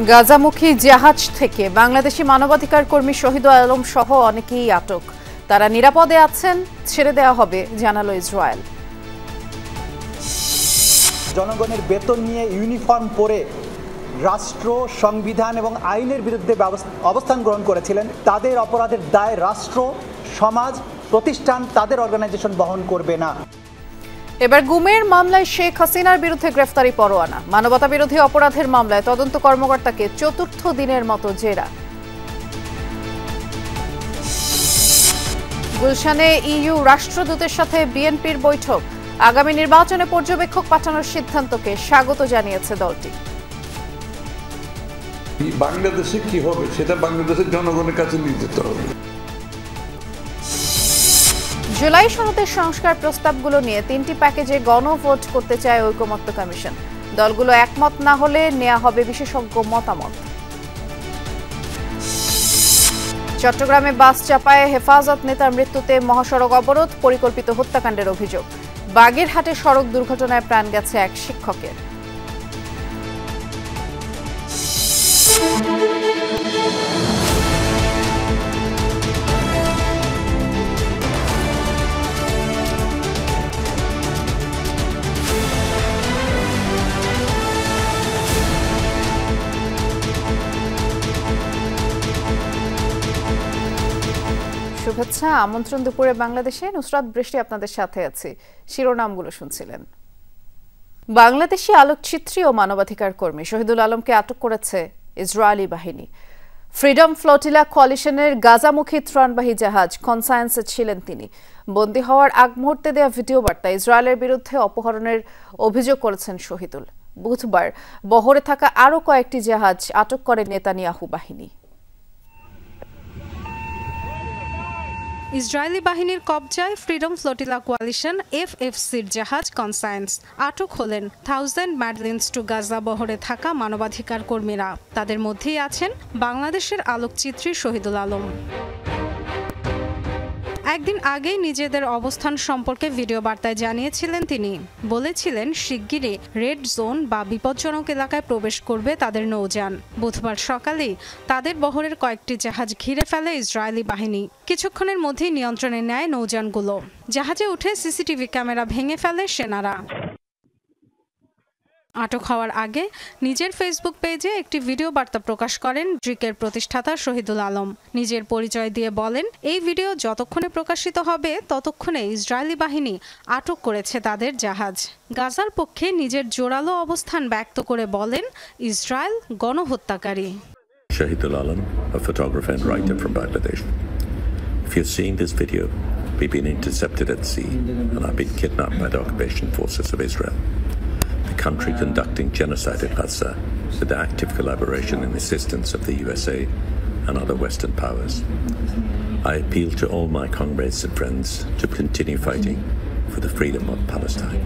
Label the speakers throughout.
Speaker 1: গাজামুখী জাহাজ থেকে বাংলাদেশি মানবাধিকার কর্মী শহীদুল আলম সহ অনেকেই আটক। তারা নিরাপদে আছেন, ছেড়ে দেওয়া হবে জানালো ইসরায়েল।
Speaker 2: জনগণের বেতন নিয়ে ইউনিফর্ম পরে রাষ্ট্র, সংবিধান এবং আইনের বিরুদ্ধে অবস্থান গ্রহণ করেছিলেন, তাদের অপরাধের দায় রাষ্ট্র, সমাজ, প্রতিষ্ঠান, তাদের অর্গানাইজেশন বহন করবে না।
Speaker 1: এবার গুমের মামলায় শেখ হাসিনার বিরুদ্ধে গ্রেফতারি পরোয়ানা। মানবতা বিরোধী অপরাধের মামলায় তদন্ত কর্মকর্তাকে চতুর্থ দিনের মতো জেরা। গুলশানে ইইউ রাষ্ট্রদূতের সাথে বিএনপির বৈঠক। আগামী নির্বাচনে পর্যবেক্ষক পাঠানোর সিদ্ধান্তকে স্বাগত জানিয়েছে দলটি।
Speaker 3: বাংলাদেশে কি হবে সেটা বাংলাদেশের জনগণের কাছে নিয়ে যেতে হবে।
Speaker 1: জুলাই সনদের সংস্কার প্রস্তাবগুলো নিয়ে 3টি প্যাকেজে গণভোট করতে চায় ঐকমত্য কমিশন। দলগুলো একমত না হলে নেওয়া হবে বিশেষজ্ঞ মতামত। চট্টগ্রামে বাস চাপায় হেফাজত নেতার মৃত্যুতে মহাসড়ক অবরোধ, পরিকল্পিত হত্যাকাণ্ডের অভিযোগ। বাগেরহাটে সড়ক দুর্ঘটনায় প্রাণ গেছে এক শিক্ষকের। শুভেচ্ছা, আমন্ত্রণ দুপুরে বাংলাদেশে। নুসরাত বৃষ্টি আপনাদের সাথে আছি। শিরোনামগুলো শুনছিলেন। বাংলাদেশি আলোকচিত্রী ও মানবাধিকার কর্মী শহীদুল আলমকে আটক করেছে ইসরায়েলি বাহিনী। ফ্রিডম ফ্লোটিলা কোয়ালিশনের গাজামুখী ত্রাণবাহী জাহাজ কনসায়েন্সে ছিলেন তিনি। বন্দী হওয়ার আগ মুহূর্তে দেওয়া ভিডিও বার্তা ইসরায়েলের বিরুদ্ধে অপহরণের অভিযোগ করেছেন শহীদুল। বুধবার বহরে থাকা আরও কয়েকটি জাহাজ আটক করে নেতানিয়াহু বাহিনী।
Speaker 4: ইসরায়েলি বাহিনীর কবজায় ফ্রিডম ফ্লোটিলা কোয়ালিশন এফএফসির জাহাজ কনসায়েন্স। আটক হলেন 1000 ম্যাডলিনস টু গাজা বহরে থাকা মানবাধিকার কর্মীরা। তাদের মধ্যেই আছেন বাংলাদেশের আলোকচিত্রী শহীদুল আলম। একদিন আগেই নিজেদের অবস্থান সম্পর্কে ভিডিও বার্তায় জানিয়েছিলেন তিনি। বলেছিলেন শিগগিরই রেড জোন বা বিপজ্জনক এলাকায় প্রবেশ করবে তাদের নৌযান। বুধবার সকালেই তাদের বহরের কয়েকটি জাহাজ ঘিরে ফেলে ইসরায়েলি বাহিনী। কিছুক্ষণের মধ্যেই নিয়ন্ত্রণে নেয় নৌযানগুলো। জাহাজে উঠে সিসিটিভি ক্যামেরা ভেঙে ফেলে সেনারা। আটক হওয়ার আগে নিজের ফেসবুক পেজে একটি ভিডিও বার্তা প্রকাশ করেন ড্রিকের প্রতিষ্ঠাতা শহীদুল আলম। নিজের পরিচয় দিয়ে বলেন, এই ভিডিও যতক্ষণে প্রকাশিত হবে ততক্ষণে ইসরায়েলি বাহিনী আটক করেছে তাদের জাহাজ। গাজার পক্ষে নিজের জোরালো অবস্থান ব্যক্ত করে বলেন, Israel গণহত্যাকারী।
Speaker 5: Shahidul Alam, a photographer and writer from Bangladesh. If you're seeing this video, we've been intercepted at sea and I've been kidnapped by the occupation forces of Israel. The country conducting genocide in Gaza with the active collaboration and assistance of the USA and other Western powers. I appeal to all my comrades and friends to continue fighting for the freedom of Palestine.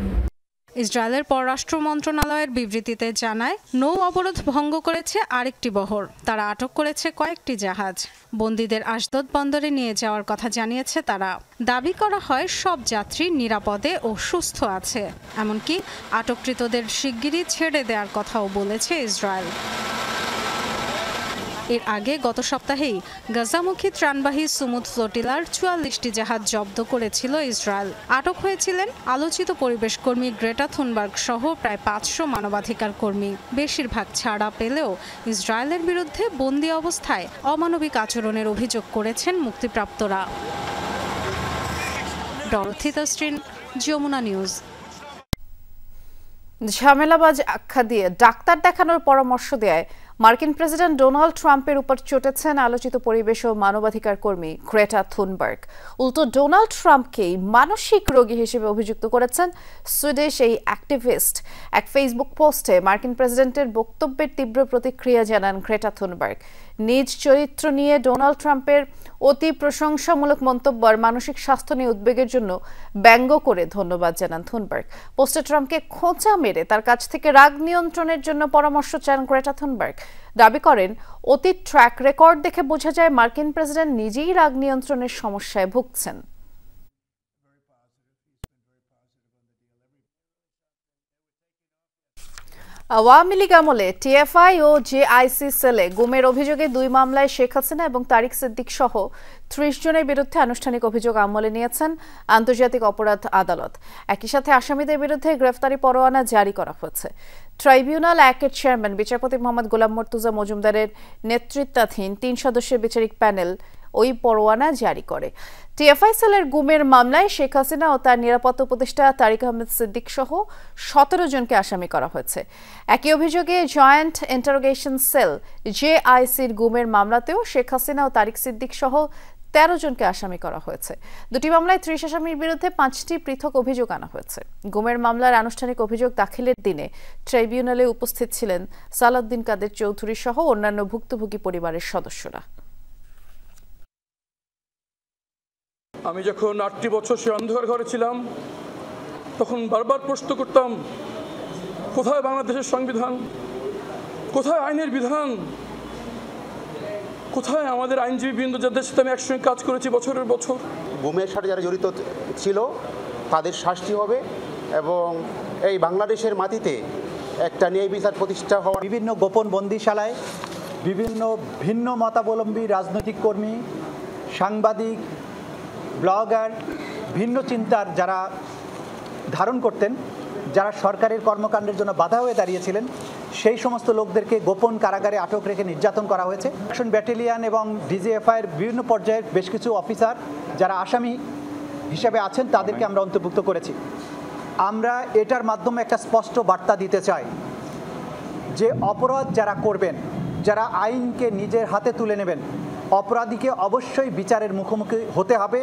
Speaker 4: ইসরায়েলের পররাষ্ট্র মন্ত্রণালয়ের বিবৃতিতে জানায়, নৌ অবরোধ ভঙ্গ করেছে আরেকটি বহর। তারা আটক করেছে কয়েকটি জাহাজ। বন্দীদের আশদোদ বন্দরে নিয়ে যাওয়ার কথা জানিয়েছে তারা। দাবি করা হয় সব যাত্রী নিরাপদে ও সুস্থ আছে। এমনকি আটককৃতদের শিগগিরই ছেড়ে দেওয়ার কথাও বলেছে ইসরায়েল। এর আগে গত সপ্তাহেই গাজামুখী ত্রাণবাহী সুমুদ ফ্লোটিলার 44টি জাহাজ জব্দ করেছিল ইসরায়েল। আটক হয়েছিলেন আলোচিত পরিবেশ কর্মী গ্রেটা থুনবার্গ সহ প্রায় 500 মানবাধিকার কর্মী। বেশিরভাগ ছাড়া পেলেও ইসরায়েলের বিরুদ্ধে বন্দী অবস্থায় অমানবিক আচরণের অভিযোগ করেছেন মুক্তিপ্রাপ্তরা। Dorothy Tasrin, Jamuna news.
Speaker 1: ঝামেলাবাজ আখ্যা দিয়ে ডাক্তার দেখানোর পরামর্শ দেয় মার্কিন প্রেসিডেন্ট ডোনাল্ড ট্রাম্পের উপর চটেছেন আলোচিত পরিবেশ ও মানবাধিকার কর্মী গ্রেটা থুনবার্গ। উল্টো ডোনাল্ড ট্রাম্পকেই মানসিক রোগী হিসেবে অভিযুক্ত করেছেন সুইডিশ এই অ্যাক্টিভিস্ট। এক ফেসবুক পোস্টে মার্কিন প্রেসিডেন্টের বক্তব্যের তীব্র প্রতিক্রিয়া জানান গ্রেটা থুনবার্গ। নিজ চরিত্র নিয়ে ডোনাল্ড ট্রাম্পের অতি প্রশংসামূলক মন্তব্য আর মানসিক স্বাস্থ্য নিয়ে উদ্বেগের জন্য ব্যঙ্গ করে ধন্যবাদ জানান থুনবার্গ। পোস্টে ট্রাম্পকে খোঁচা মেরে তার কাছ থেকে রাগ নিয়ন্ত্রণের জন্য পরামর্শ চান গ্রেটা থুনবার্গ। দাবি করেন, অতীত ট্র্যাক রেকর্ড দেখে বোঝা যায় মার্কিন প্রেসিডেন্ট নিজেই রাগ নিয়ন্ত্রণের সমস্যায় ভুগছেন। আওয়ামী লীগ আমলে টিএফআই ও জেআইসি সেলে গুমের অভিযোগে 2 মামলায় শেখ হাসিনা এবং তারিক সিদ্দিক সহ 30 জনের বিরুদ্ধে আনুষ্ঠানিক অভিযোগ আমলে নিয়েছেন আন্তর্জাতিক অপরাধ আদালত। একই সাথে আসামিদের বিরুদ্ধে গ্রেফতারি পরোয়ানা জারি করা হয়েছে। ট্রাইব্যুনাল 1-এর চেয়ারম্যান বিচারপতি মোহাম্মদ গোলাম মর্তুজা মজুমদারের নেতৃত্বাধীন 3 সদস্যের বিচারিক প্যানেল ওই পরোয়ানা জারি করে। টিএফআই সেলের গুমের মামলায় শেখ হাসিনা ও তার নিরাপত্তা উপদেষ্টা তারিক আহমেদ সিদ্দিক সহ 17 জনকে আসামি করা হয়েছে। একই অভিযোগে জয়েন্ট ইন্টারোগেশন সেল জেআইসির গুমের মামলাতেও শেখ হাসিনা ও তারিক সিদ্দিক সহ 13 জনকে আসামি করা হয়েছে। দুটি মামলায় 30 আসামির বিরুদ্ধে 5টি পৃথক অভিযোগ আনা হয়েছে। গুমের মামলার আনুষ্ঠানিক অভিযোগ দাখিলের দিনে ট্রাইব্যুনালে উপস্থিত ছিলেন সালাউদ্দিন কাদের চৌধুরী সহ অন্যান্য ভুক্তভোগী পরিবারের সদস্যরা।
Speaker 6: আমি যখন 8টি বছর সে অন্ধকার ঘরে ছিলাম, তখন বারবার প্রশ্ন করতাম, কোথায় বাংলাদেশের সংবিধান, কোথায় আইনের বিধান, কোথায় আমাদের আইনজীবী বৃন্দ, যাদের সাথে আমি একসঙ্গে কাজ করেছি বছরের বছর।
Speaker 7: গুমের সাথে যারা জড়িত ছিল তাদের শাস্তি হবে এবং এই বাংলাদেশের মাটিতে একটা ন্যায় বিচার প্রতিষ্ঠা হওয়া।
Speaker 2: বিভিন্ন গোপন বন্দিশালায় বিভিন্ন ভিন্ন মতাবলম্বী রাজনৈতিক কর্মী, সাংবাদিক, ব্লগার, ভিন্ন চিন্তার যারা ধারণ করতেন, যারা সরকারের কর্মকাণ্ডের জন্য বাধা হয়ে দাঁড়িয়েছিলেন, সেই সমস্ত লোকদেরকে গোপন কারাগারে আটক রেখে নির্যাতন করা হয়েছে। অ্যাকশন ব্যাটালিয়ন এবং ডিজিএফআইয়ের বিভিন্ন পর্যায়ের বেশ কিছু অফিসার যারা আসামি হিসেবে আছেন তাদেরকে আমরা অন্তর্ভুক্ত করেছি। আমরা এটার মাধ্যমে একটা স্পষ্ট বার্তা দিতে চাই যে অপরাধ যারা করবেন, যারা আইনকে নিজের হাতে তুলে নেবেন, অপরাধীকে অবশ্যই বিচারের মুখোমুখি হতে হবে।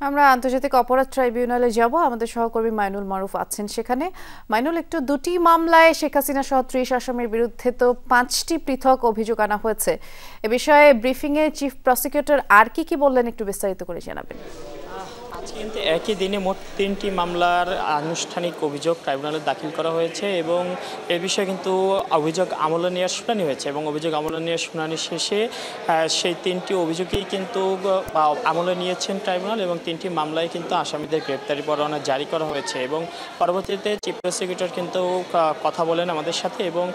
Speaker 1: আমরা আন্তর্জাতিক অপরাধ ট্রাইব্যুনালে যাব। আমাদের সহকর্মী মাইনুল মারুফ আছেন সেখানে। মাইনুল, একটু দুটি মামলায় শেখ হাসিনা সহ 30 আসামির বিরুদ্ধে তো 5টি পৃথক অভিযোগ আনা হয়েছে। এ বিষয়ে ব্রিফিংয়ে চিফ প্রসিকিউটর আর কি বললেন, একটু বিস্তারিত করে জানাবেন।
Speaker 8: আজকে কিন্তু একই দিনে মোট 3টি মামলার আনুষ্ঠানিক অভিযোগ ট্রাইব্যুনালে দাখিল করা হয়েছে এবং এ বিষয়ে কিন্তু অভিযোগ আমলে নেওয়ার শুনানি হয়েছে এবং অভিযোগ আমলে নেওয়ার শুনানি শেষে সেই 3টি অভিযোগেই কিন্তু আমলে নিয়েছেন ট্রাইব্যুনাল এবং 3টি মামলায় কিন্তু আসামিদের গ্রেপ্তারি পরোয়ানা জারি করা হয়েছে এবং পরবর্তীতে চিফ প্রসিকিউটর কিন্তু কথা বলেন আমাদের সাথে এবং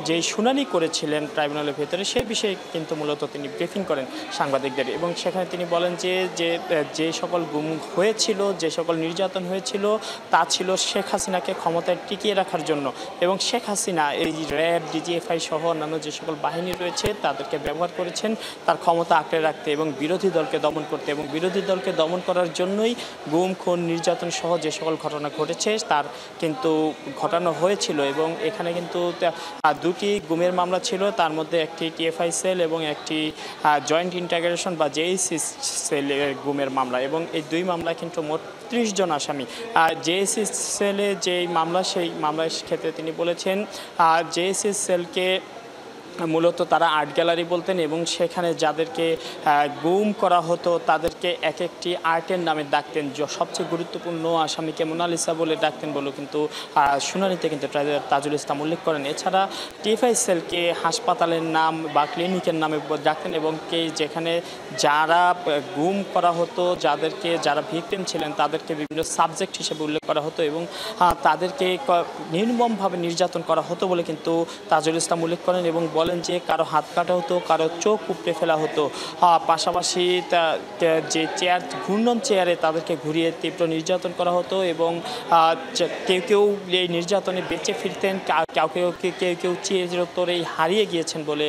Speaker 8: যে শুনানি করেছিলেন ট্রাইব্যুনালের ভেতরে সেই বিষয়ে কিন্তু মূলত তিনি ব্রিফিং করেন সাংবাদিকদের এবং সেখানে তিনি বলেন যে সকল গুম হয়েছিল, যে সকল নির্যাতন হয়েছিল তা ছিল শেখ হাসিনাকে ক্ষমতায় টিকিয়ে রাখার জন্য এবং শেখ হাসিনা এই র্যাব, ডিজিএফআই সহ অন্যান্য যে সকল বাহিনী রয়েছে তাদেরকে ব্যবহার করেছেন তার ক্ষমতা আঁকড়ে রাখতে এবং বিরোধী দলকে দমন করতে এবং বিরোধী দলকে দমন করার জন্যই গুম, খুন, নির্যাতন সহ যে সকল ঘটনা ঘটেছে তার কিন্তু ঘটানো হয়েছিল এবং এখানে কিন্তু 2টি গুমের মামলা ছিল, তার মধ্যে একটি টিএফআই সেল এবং একটি জয়েন্ট ইন্টাগ্রেশন বা জেএসি সেলের গুমের মামলা এবং এই 2 মামলায় কিন্তু মোট 30 জন আসামি। জেএসি সেলে যে মামলা, সেই মামলার ক্ষেত্রে তিনি বলেছেন জেএসি সেলকে মূলত তারা আর্ট গ্যালারি বলতেন এবং সেখানে যাদেরকে গুম করা হতো তাদেরকে এক একটি আর্টের নামে ডাকতেন। সবচেয়ে গুরুত্বপূর্ণ আসামিকে মোনালিসা বলে ডাকতেন বলে কিন্তু শুনানিতে কিন্তু তাজুল ইসলাম উল্লেখ করেন। এছাড়া টিএফআই সেলকে হাসপাতালের নাম বা ক্লিনিকের নামে ডাকতেন এবং যেখানে যারা গুম করা হতো, যারা ভিকটিম ছিলেন তাদেরকে বিভিন্ন সাবজেক্ট হিসেবে উল্লেখ করা হতো এবং তাদেরকে নির্মমভাবে নির্যাতন করা হতো বলে কিন্তু তাজুল ইসলাম উল্লেখ করেন এবং বলেন যে কারো হাত কাটা হতো, কারো চোখ উপড়ে ফেলা হতো, পাশাপাশি যে ঘূর্ণন চেয়ারে তাদেরকে ঘুরিয়ে তীব্র নির্যাতন করা হতো এবং কেউ এই নির্যাতনে বেঁচে ফিরতেন, কেউ চিরতরেই হারিয়ে গিয়েছেন বলে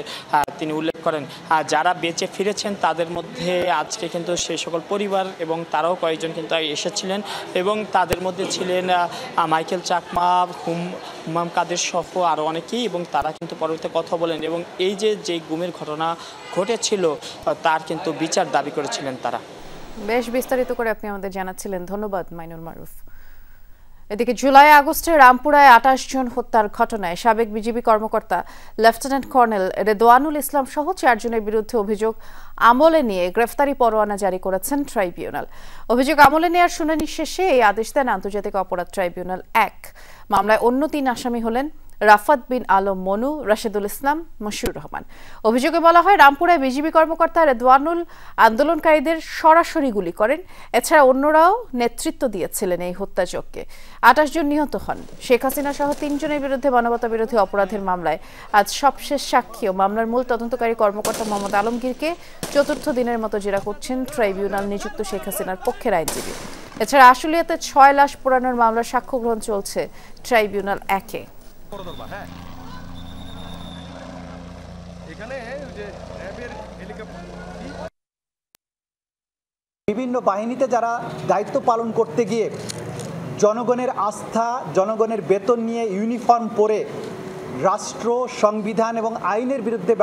Speaker 8: তিনি উল্লেখ করেন। যারা বেঁচে ফিরেছেন তাদের মধ্যে আজকে কিন্তু সেই সকল পরিবার এবং তারাও কয়েকজন কিন্তু এসেছিলেন এবং তাদের মধ্যে ছিলেন মাইকেল চাকমা, হুমাম কাদের সহ আরও অনেকেই এবং তারা কিন্তু পরবর্তীতে কথা বলেন এবং এই যে গুমের ঘটনা ঘটেছিল তার কিন্তু বিচার দাবি করেছিলেন তারা।
Speaker 1: বেশ বিস্তারিত করে আপনি আমাদের জানাচ্ছিলেন, ধন্যবাদ মাইনুল মারুফ। এদিকে জুলাই আগস্টে রামপুরায় 28 জন হত্যার ঘটনায় সাবেক বিজিবি কর্মকর্তা লেফটেন্যান্ট কর্নেল রেদওয়ানুল ইসলাম সহ 4 জনের বিরুদ্ধে অভিযোগ আমলে নিয়ে গ্রেফতারি পরোয়ানা জারি করেছেন ট্রাইব্যুনাল। অভিযোগ আমলে নেওয়ার শুনানি শেষে এই আদেশ দেন আন্তর্জাতিক অপরাধ ট্রাইব্যুনাল 1। মামলায় অন্য 3 আসামি হলেন রাফাত বিন আলম মনু, রাশেদুল ইসলাম, মশিউর রহমান। অভিযোগে বলা হয়, রামপুরায় বিজিবি কর্মকর্তা রেদওয়ানুল আন্দোলনকারীদের সরাসরি গুলি করেন। এছাড়া অন্যরাও নেতৃত্ব দিয়েছিলেন এই হত্যাযজ্ঞে। 28 জন নিহত হন। শেখ হাসিনা সহ 3 জনের বিরুদ্ধে মানবতা বিরোধী অপরাধের মামলায় আজ সবশেষ সাক্ষী ও মামলার মূল তদন্তকারী কর্মকর্তা মোহাম্মদ আলমগীরকে 4র্থ দিনের মতো জেরা করছেন ট্রাইব্যুনাল নিযুক্ত শেখ হাসিনার পক্ষের আইনজীবী। এছাড়া আশুলিয়াতে 6 লাশ পোড়ানোর মামলার সাক্ষ্য গ্রহণ চলছে ট্রাইব্যুনাল 1-এ।
Speaker 2: বিভিন্ন বাহিনীতে যারা দায়িত্ব পালন করতে গিয়ে জনগণের আস্থা, জনগণের বেতন নিয়ে ইউনিফর্ম পরে রাষ্ট্র, সংবিধান এবং আইনের বিরুদ্ধে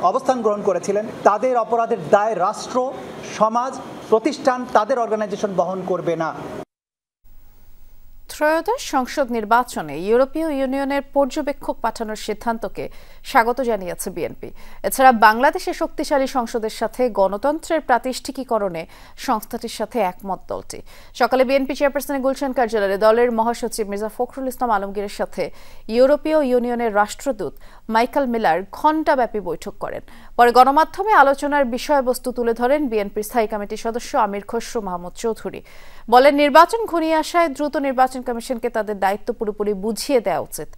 Speaker 2: অবস্থান গ্রহণ করেছিলেন, তাদের অপরাধের দায় রাষ্ট্র, সমাজ, প্রতিষ্ঠান, তাদের অর্গানাইজেশন বহন করবে না।
Speaker 1: ত্রয়োদশ সংসদ নির্বাচনে ইউরোপীয় ইউনিয়নের পর্যবেক্ষক পাঠানোর সিদ্ধান্তকে স্বাগত জানিয়েছে বিএনপি। এছাড়া বাংলাদেশে শক্তিশালী সংসদের সাথে গণতন্ত্রের প্রাতিষ্ঠিকীকরণে সংস্থাটির সাথে একমত দলটি। সকালে বিএনপি চেয়ারপারসনের গুলশান কার্যালয়ে দলের মহাসচিব মির্জা ফখরুল ইসলাম আলমগীরের সাথে ইউরোপীয় ইউনিয়নের রাষ্ট্রদূত মাইকেল মিলার ঘণ্টাব্যাপী বৈঠক করেন। পরে গণমাধ্যমে আলোচনার বিষয়বস্তু তুলে ধরেন বিএনপির স্থায়ী কমিটির সদস্য আমির খসরু মাহমুদ চৌধুরী। বলেন, নির্বাচন ঘনিয়ে আসায় দ্রুত নির্বাচন কমিশনকে তাদের দায়িত্ব পুরোপুরি বুঝিয়ে দেওয়া উচিত।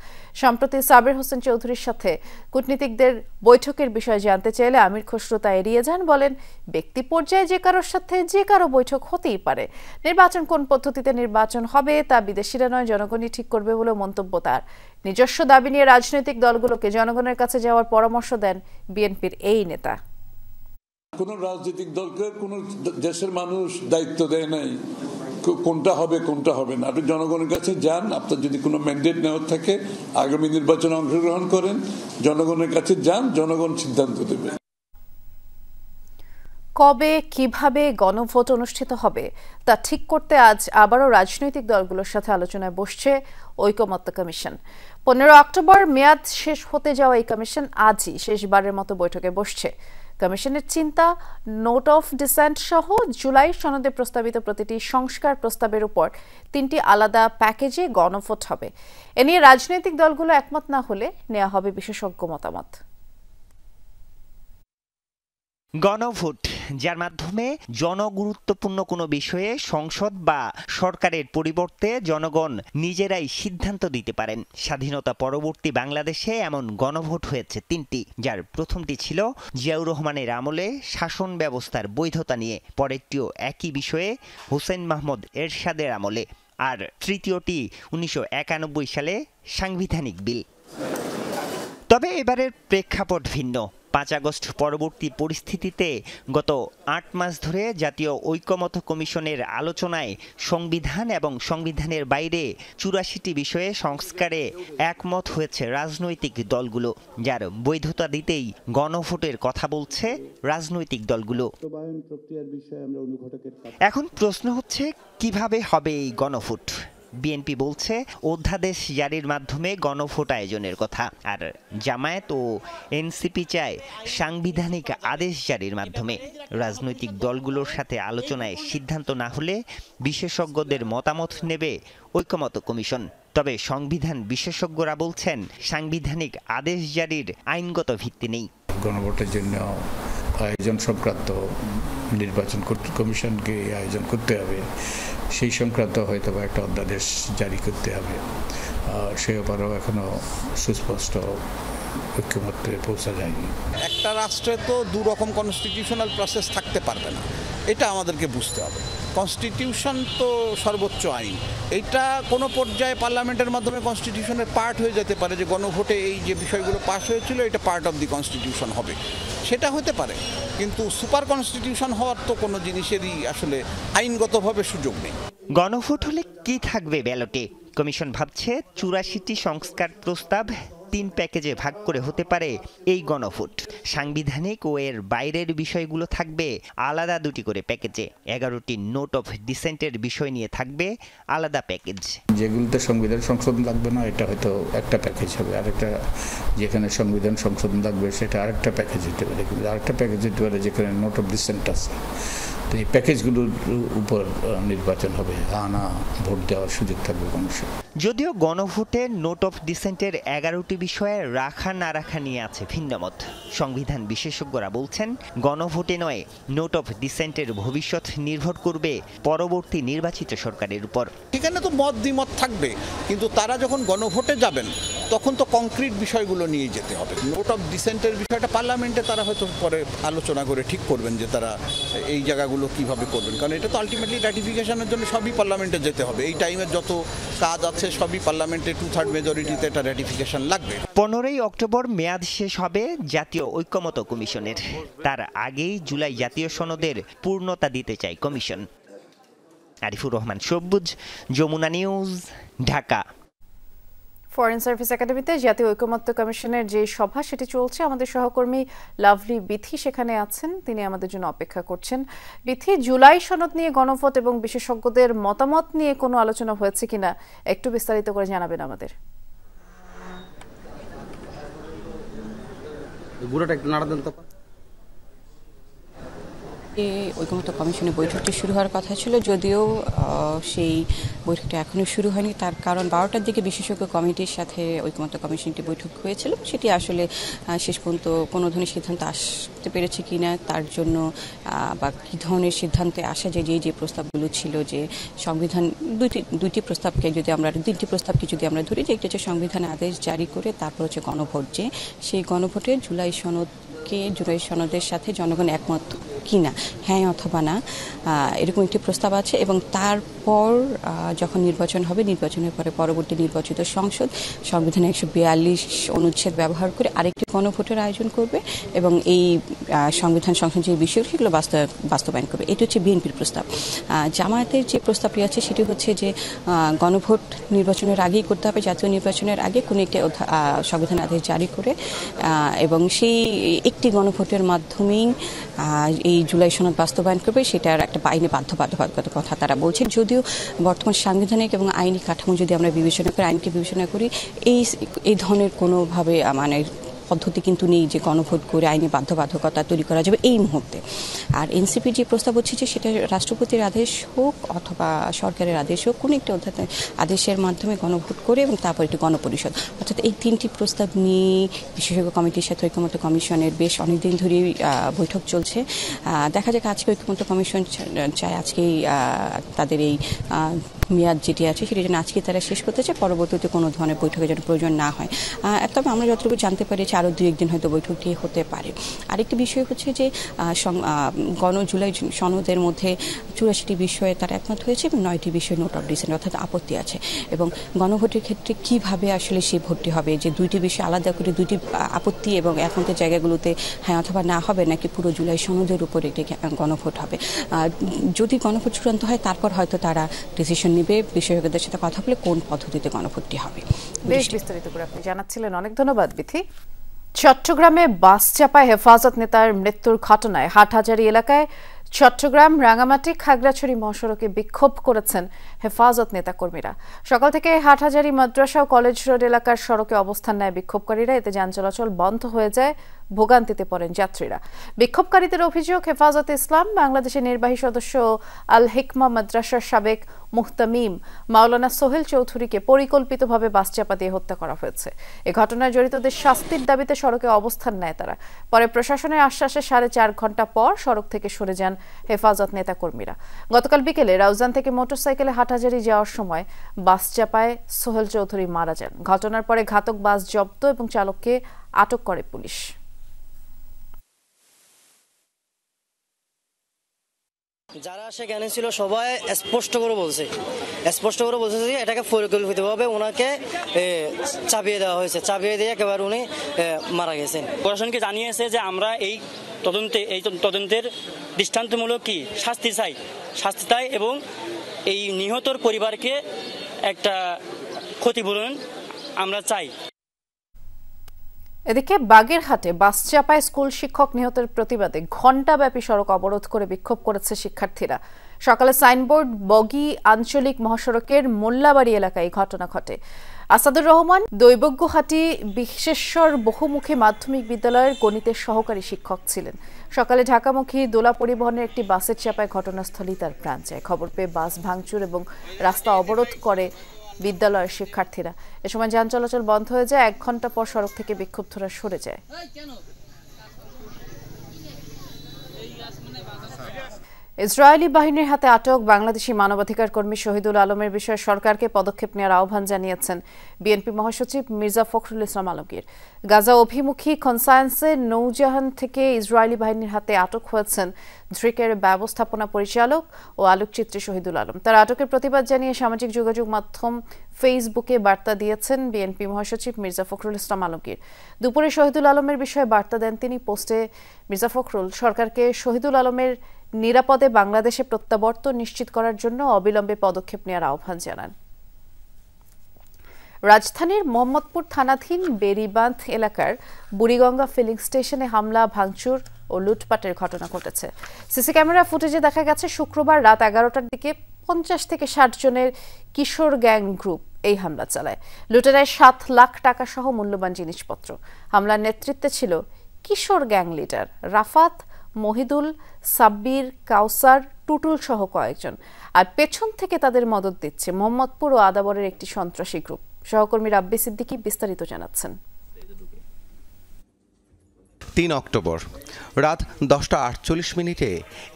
Speaker 1: সম্প্রতি সাবির হোসেন চৌধুরীর সাথে কূটনীতিকদের বৈঠকের বিষয়ে জানতে চাইলে আমির খসরু তা এড়িয়ে যান। বলেন, ব্যক্তি পর্যায়ে যে কারোর সাথে যে কারো বৈঠক হতেই পারে। নির্বাচন কোন পদ্ধতিতে নির্বাচন হবে তা বিদেশিরা নয়, জনগণই ঠিক করবে বলে মন্তব্য তার। নিজস্ব দাবি নিয়ে রাজনৈতিক দলগুলোকে জনগণের কাছে যাওয়ার পরামর্শ দেন বিএনপির এই নেতা।
Speaker 3: কোন রাজনৈতিক দলকে কোন দেশের মানুষ দায়িত্ব দেয় নাই কোনটা হবে কোনটা হবে না। আপনি জনগণের কাছে যান, আপনার যদি কোনো ম্যান্ডেট নেওয়ার থাকে আগামী নির্বাচনে অংশগ্রহণ করেন, জনগণের কাছে যান, জনগণ সিদ্ধান্ত দেবে।
Speaker 1: কবে কিভাবে গণভোট অনুষ্ঠিত হবে তা ঠিক করতে আজ আবারও রাজনৈতিক দলগুলোর সাথে আলোচনায় বসছে ঐকমত্য কমিশন। 15 অক্টোবর মেয়াদ শেষ হতে যাওয়া এই কমিশন আজই শেষবারের মতো বৈঠকে বসছে। কমিশনের চিন্তা, নোট অফ ডিসেন্ট সহ জুলাই সনদে প্রস্তাবিত প্রতিটি সংস্কার প্রস্তাবের উপর 3টি আলাদা প্যাকেজে গণভোট হবে। এ নিয়ে রাজনৈতিক দলগুলো একমত না হলে নেওয়া হবে বিশেষজ্ঞ মতামত।
Speaker 9: গণভোট, যার মাধ্যমে জনগুরুত্বপূর্ণ কোনো বিষয়ে সংসদ বা সরকারের পরিবর্তে জনগণ নিজেরাই সিদ্ধান্ত দিতে পারেন। স্বাধীনতা পরবর্তী বাংলাদেশে এমন গণভোট হয়েছে 3টি, যার প্রথমটি ছিল জিয়াউর রহমানের আমলে শাসন ব্যবস্থার বৈধতা নিয়ে, পরেরটিও একই বিষয়ে হোসেন মাহমুদ এরশাদের আমলে, আর তৃতীয়টি 1991 সালে সাংবিধানিক বিল। তবে এবারের প্রেক্ষাপট ভিন্ন। 5 আগস্ট পরবর্তী পরিস্থিতিতে গত 8 মাস ধরে জাতীয় ঐকমত্য কমিশনের আলোচনায় সংবিধান এবং সংবিধানের বাইরে 84টি বিষয়ে সংস্কারে একমত হয়েছে রাজনৈতিক দলগুলো, যার বৈধতা দিতেই গণভোটের কথা বলছে রাজনৈতিক দলগুলো। এখন প্রশ্ন হচ্ছে, কিভাবে হবে এই গণভোট? বিএনপি বলছে অধ্যাদেশ জারির মাধ্যমে গণভোট আয়োজনের কথা, আর জামায়াত ও এনসিপি চায় সাংবিধানিক আদেশ জারির মাধ্যমে। রাজনৈতিক দলগুলোর সাথে আলোচনায় সিদ্ধান্ত না হলে বিশেষজ্ঞদের মতামত নেবে ঐকমত্য কমিশন। তবে সংবিধান বিশেষজ্ঞরা বলছেন সাংবিধানিক আদেশ জারির আইনগত ভিত্তি নেই।
Speaker 3: গণভোটের জন্য আয়োজন সংক্রান্ত নির্বাচন কমিশনকে আয়োজন করতে হবে, সেই সংক্রান্ত হয়তো একটা অধ্যাদেশ জারি করতে হবে। সে ব্যাপারেও এখনো সুস্পষ্ট ঐক্যমত্যে পৌঁছা যায়নি।
Speaker 10: একটা রাষ্ট্রে তো 2 রকম কনস্টিটিউশনাল প্রসেস থাকতে পারবে না, এটা আমাদেরকে বুঝতে হবে। কনস্টিটিউশন তো সর্বোচ্চ আইন, এইটা কোনো পর্যায়ে পার্লামেন্টের মাধ্যমে কনস্টিটিউশনের পার্ট হয়ে যেতে পারে, যে গণভোটে এই যে বিষয়গুলো পাস হয়েছিল এটা পার্ট অফ দি কনস্টিটিউশন হবে, সেটা হতে পারে। কিন্তু সুপার কনস্টিটিউশন হওয়ার তো কোনো জিনিসেরই আসলে আইনগতভাবে সুযোগ নেই।
Speaker 9: গণভোট হলে কি থাকবে ব্যালটে? কমিশন ভাবছে 84টি সংস্কার প্রস্তাব 3 প্যাকেজে ভাগ করে হতে পারে এই গণভোট। সাংবিধানিক ও এর বাইরের বিষয়গুলো থাকবে আলাদা 2টি করে প্যাকেজে। 11টি নোট অফ ডিসেন্টের বিষয় নিয়ে থাকবে আলাদা প্যাকেজ।
Speaker 3: যেগুলোতে সংবিধান সংশোধন লাগবে না এটা হয়তো একটা প্যাকেজ হবে, আরেকটা যেখানে সংবিধান সংশোধন লাগবে সেটা আরেকটা প্যাকেজ হতে পারে, কিন্তু আরেকটা প্যাকেজ হতে পারে যেখানে নোট অফ ডিসেন্ট আছে। তো তো এই প্যাকেজগুলোর উপর নির্বাচন হবে, না ভোট দেওয়ার সুযোগ থাকবে মানুষের।
Speaker 9: যদিও গণভোটে নোট অফ ডিসেন্টের 11টি বিষয়ে রাখা না রাখা নিয়ে আছে ভিন্নমত। সংবিধান বিশেষজ্ঞরা বলছেন গণভোটে নয়, নোট অফ ডিসেন্টের ভবিষ্যৎ নির্ভর করবে পরবর্তী নির্বাচিত সরকারের উপর।
Speaker 10: এখানে তো মত দ্বিমত থাকবে, কিন্তু তারা যখন গণভোটে যাবেন তখন তো কংক্রিট বিষয়গুলো নিয়ে যেতে হবে। নোট অফ ডিসেন্টের বিষয়টা পার্লামেন্টে তারা হয়তো পরে আলোচনা করে ঠিক করবেন যে তারা এই জায়গাগুলো কিভাবে করবেন, কারণ এটা তো আলটিমেটলি রাটিফিকেশনের জন্য সবই পার্লামেন্টে যেতে হবে। এই টাইমের যত কাজ আছে সবই পার্লামেন্টে 2/3 মেজরিটিতে এটা রাটিফিকেশন লাগবে।
Speaker 9: 15ই অক্টোবর মেয়াদ শেষ হবে জাতীয় ঐক্যমত্য কমিশনের। তার আগেই জুলাই জাতীয় সনদের পূর্ণতা দিতে চায় commission. Arifur Rahman Sabuj, Jamuna news, Dhaka.
Speaker 1: Foreign service একাডেমিতে জাতীয় ঐকমত্য কমিশনের যে সভা সেটি চলছে। আমাদের সহকর্মী লাভলি বিথি সেখানে আছেন, তিনি আমাদের জন্য অপেক্ষা করছেন। বিথি, জুলাই সনদ নিয়ে গণভোট এবং বিশেষজ্ঞদের মতামত নিয়ে কোনো আলোচনা হয়েছে কিনা একটু বিস্তারিত করে জানাবেন আমাদের।
Speaker 11: ঐকমত্য কমিশনের বৈঠকটি শুরু হওয়ার কথা ছিল, যদিও সেই বৈঠকটা এখনও শুরু হয়নি। তার কারণ 12টার দিকে বিশেষজ্ঞ কমিটির সাথে ঐকমত্য কমিশনটি বৈঠক হয়েছিল, সেটি আসলে শেষ পর্যন্ত কোনো ধরনের সিদ্ধান্ত আসতে পেরেছে কিনা তার জন্য, বা কী ধরনের সিদ্ধান্তে আসা যায় যে প্রস্তাবগুলো ছিল, যে সংবিধান দুইটি প্রস্তাবকে যদি আমরা 3টি প্রস্তাবকে যদি আমরা ধরি, যে একটা হচ্ছে সংবিধান আদেশ জারি করে তারপর হচ্ছে গণভোট, যে সেই গণভোটে জুলাই সনদের সাথে জনগণ একমত কিনা, হ্যাঁ অথবা না, এরকম একটি প্রস্তাব আছে। এবং তারপর যখন নির্বাচন হবে, নির্বাচনের পরে পরবর্তী নির্বাচিত সংসদ সংবিধানের 142 অনুচ্ছেদ ব্যবহার করে আরেকটি গণভোটের আয়োজন করবে এবং এই সংবিধান সংশোধন যে বিষয় সেগুলো বাস্তবায়ন করবে। এটি হচ্ছে বিএনপির প্রস্তাব। জামায়াতের যে প্রস্তাবটি আছে সেটি হচ্ছে যে গণভোট নির্বাচনের আগেই করতে হবে, জাতীয় নির্বাচনের আগে কোনো একটি সংবিধান আদেশ জারি করে, এবং সেই একটি গণভোটের মাধ্যমেই এই জুলাই সনদ বাস্তবায়ন করবে, সেটার একটা আইনি বাধ্যবাধকতার কথা তারা বলছেন। যদিও বর্তমান সাংবিধানিক এবং আইনি কাঠামো যদি আমরা বিবেচনা করি, আইনকে বিবেচনা করি, এই ধরনের কোনোভাবে মানে পদ্ধতি কিন্তু নেই যে গণভোট করে আইনি বাধ্যবাধকতা তৈরি করা যাবে এই মুহূর্তে। আর এনসিপির যে প্রস্তাব হচ্ছে যে সেটা রাষ্ট্রপতির আদেশ হোক অথবা সরকারের আদেশ হোক, কোনো একটি আদেশের মাধ্যমে গণভোট করে এবং তারপর একটি গণপরিষদ, অর্থাৎ এই 3টি প্রস্তাব নিয়ে বিশেষজ্ঞ কমিটির সাথে ঐকমত্য কমিশনের বেশ অনেকদিন ধরেই বৈঠক চলছে। দেখা যাক আজকে ঐকমত্য কমিশন চায় আজকেই তাদের এই মেয়াদ যেটি আছে সেটি যেন আজকে তারা শেষ করতে চায়, পরবর্তীতে কোনো ধরনের বৈঠকের যেন প্রয়োজন না হয়। তবে আমরা যতটুকু জানতে পারি আরও 2-1 দিন হয়তো বৈঠকটি হতে পারে। আরেকটি বিষয় হচ্ছে যে জুলাই সনদের মধ্যে 84টি বিষয়ে তারা একমত হয়েছে এবং 9টি বিষয়ে নোট অফ ডিসেন্ট অর্থাৎ আপত্তি আছে। এবং গণভোটের ক্ষেত্রে কিভাবে আসলে সেই ভোটটি হবে, যে 2টি বিষয় আলাদা করে 2টি আপত্তি এবং একমতের জায়গাগুলোতে হ্যাঁ অথবা না হবে, নাকি পুরো জুলাই সনদের উপর একটি গণভোট হবে। যদি গণভোট চূড়ান্ত হয় তারপর হয়তো তারা ডিসিশন নেবে বিশেষজ্ঞদের সাথে কথা বলে কোন পদ্ধতিতে গণভোটটি হবে।
Speaker 1: বেশ বিস্তারিত করে আপনি জানাচ্ছিলেন, অনেক ধন্যবাদ বিথি। চট্টগ্রামে বাস চাপায় হেফাজত নেতার মৃত্যুর ঘটনায় হাটহাজারী এলাকায় চট্টগ্রাম রাঙামাটি খাগড়াছড়ি মহাসড়কে বিক্ষোভ করেছেন হেফাজত নেতা কর্মীরা। সকাল থেকে হাটহাজারী মাদ্রাসা ও কলেজ রোড এলাকার সড়কে অবস্থান নেয় বিক্ষোভকারীরা। এতে যান চলাচল বন্ধ হয়ে যায়, ভোগান্তিতে পড়েন যাত্রীরা। বিক্ষোভকারীদের অভিযোগ, হেফাজতে ইসলাম বাংলাদেশের নির্বাহী সদস্য আল হিকমা মাদ্রাসার সাবেক মুহতামিম মাওলানা সোহেল চৌধুরীকে পরিকল্পিতভাবে বাস চাপা দিয়ে হত্যা করা হয়েছে। এ ঘটনায় জড়িতদের শাস্তির দাবিতে সড়কে অবস্থান নেয় তারা। পরে প্রশাসনের আশ্বাসে 4.5 ঘন্টা পর সড়ক থেকে সরে যান হেফাজত নেতা কর্মীরা। গতকাল বিকেলে রাউজান থেকে মোটরসাইকেলে হাটহাজারী যাওয়ার সময় বাস চাপায় সোহেল চৌধুরী মারা যান। ঘটনার পরে ঘাতক বাস জব্দ এবং চালককে আটক করে পুলিশ।
Speaker 12: যারা সেখানে ছিল সবাই স্পষ্ট করে বলছে যে এটাকে পরিকল্পিতভাবে ওনাকে চাপিয়ে দেওয়া হয়েছে, চাপিয়ে দিয়ে একেবারে উনি মারা গেছেন।
Speaker 13: প্রশাসনকে জানিয়েছে যে আমরা এই তদন্তের দৃষ্টান্তমূলক কি শাস্তি চাই এবং এই নিহতর পরিবারকে একটা ক্ষতিপূরণ আমরা চাই।
Speaker 1: এদিকে বাগেরহাটে বাস চাপায় স্কুল শিক্ষক নিহতের প্রতিবাদে ঘণ্টাব্যাপী সড়ক অবরোধ করে বিক্ষোভ করেছে শিক্ষার্থীরা। সকালে সাইনবোর্ড বগি আঞ্চলিক মহাসড়কের মোল্লাবাড়ি এলাকায় ঘটনা ঘটে। আসাদুর রহমান দৈবজ্ঞহাটি বিশেশ্বর বহুমুখী মাধ্যমিক বিদ্যালয়ের গণিতের সহকারী শিক্ষক ছিলেন। সকালে ঢাকামুখী দোলা পরিবহনের একটি বাসের চাপায় ঘটনাস্থলেই তার প্রাণ যায়। খবর পেয়ে বাস ভাঙচুর এবং রাস্তা অবরোধ করে বিদ্যালয়ের শিক্ষার্থীরা। এ সময় যান চলাচল বন্ধ হয়ে যায়। 1 ঘন্টা পর সড়ক থেকে বিক্ষুব্ধরা সরে যায়। ইসরায়েলি বাহিনীর হাতে আটক বাংলাদেশি মানবাধিকার কর্মী শহীদুল আলমের বিষয়ে সরকারকে পদক্ষেপ নেওয়ার আহ্বান জানিয়েছেন বিএনপি মহাসচিব মির্জা ফখরুল ইসলাম আলমগীর। গাজা অভিমুখী কনসায়েন্সে নৌজাহান থেকে ইসরায়েলি বাহিনীর হাতে আটক হয়েছেন ধৃকের ব্যবস্থাপনা পরিচালক ও আলোকচিত্রী শহীদুল আলম। তার আটকের প্রতিবাদ জানিয়ে সামাজিক যোগাযোগ মাধ্যম ফেসবুকে বার্তা দিয়েছেন বিএনপি মহাসচিব মির্জা ফখরুল ইসলাম আলমগীর। দুপুরে শহীদুল আলমের বিষয়ে বার্তা দেন তিনি। পোস্টে মির্জা ফখরুল সরকারকে শহীদুল আলমের নিরাপদে বাংলাদেশে প্রত্যাবর্তন নিশ্চিত করার জন্য অবিলম্বে পদক্ষেপ নেওয়ার আহ্বান জানান। রাজধানীর মোহাম্মদপুর থানাধীন বেরিবাঁধ এলাকার বুড়িগঙ্গা ফিলিং স্টেশনে হামলা, ভাঙচুর ও লুটপাটের ঘটনা ঘটেছে। সিসি ক্যামেরা ফুটেজে দেখা গেছে শুক্রবার রাত 11টার দিকে 50 থেকে 60 জনের কিশোর গ্যাং গ্রুপ এই হামলা চালায়। লুটে নেয় 7 লাখ টাকা সহ মূল্যবান জিনিসপত্র। হামলার নেতৃত্বে ছিল কিশোর গ্যাং লিডার রাফাত, মহিদুল, সাব্বির, কাউসার, টুটুল সহ কয়েকজন। আর পেছন থেকে তাদের মদত দিচ্ছে মোহাম্মদপুর ও আদাবরের একটি সন্ত্রাসী গ্রুপ। সহকর্মী রাব্বি সিদ্দিকী বিস্তারিত জানাচ্ছেন।
Speaker 14: 3 অক্টোবর রাত 10:48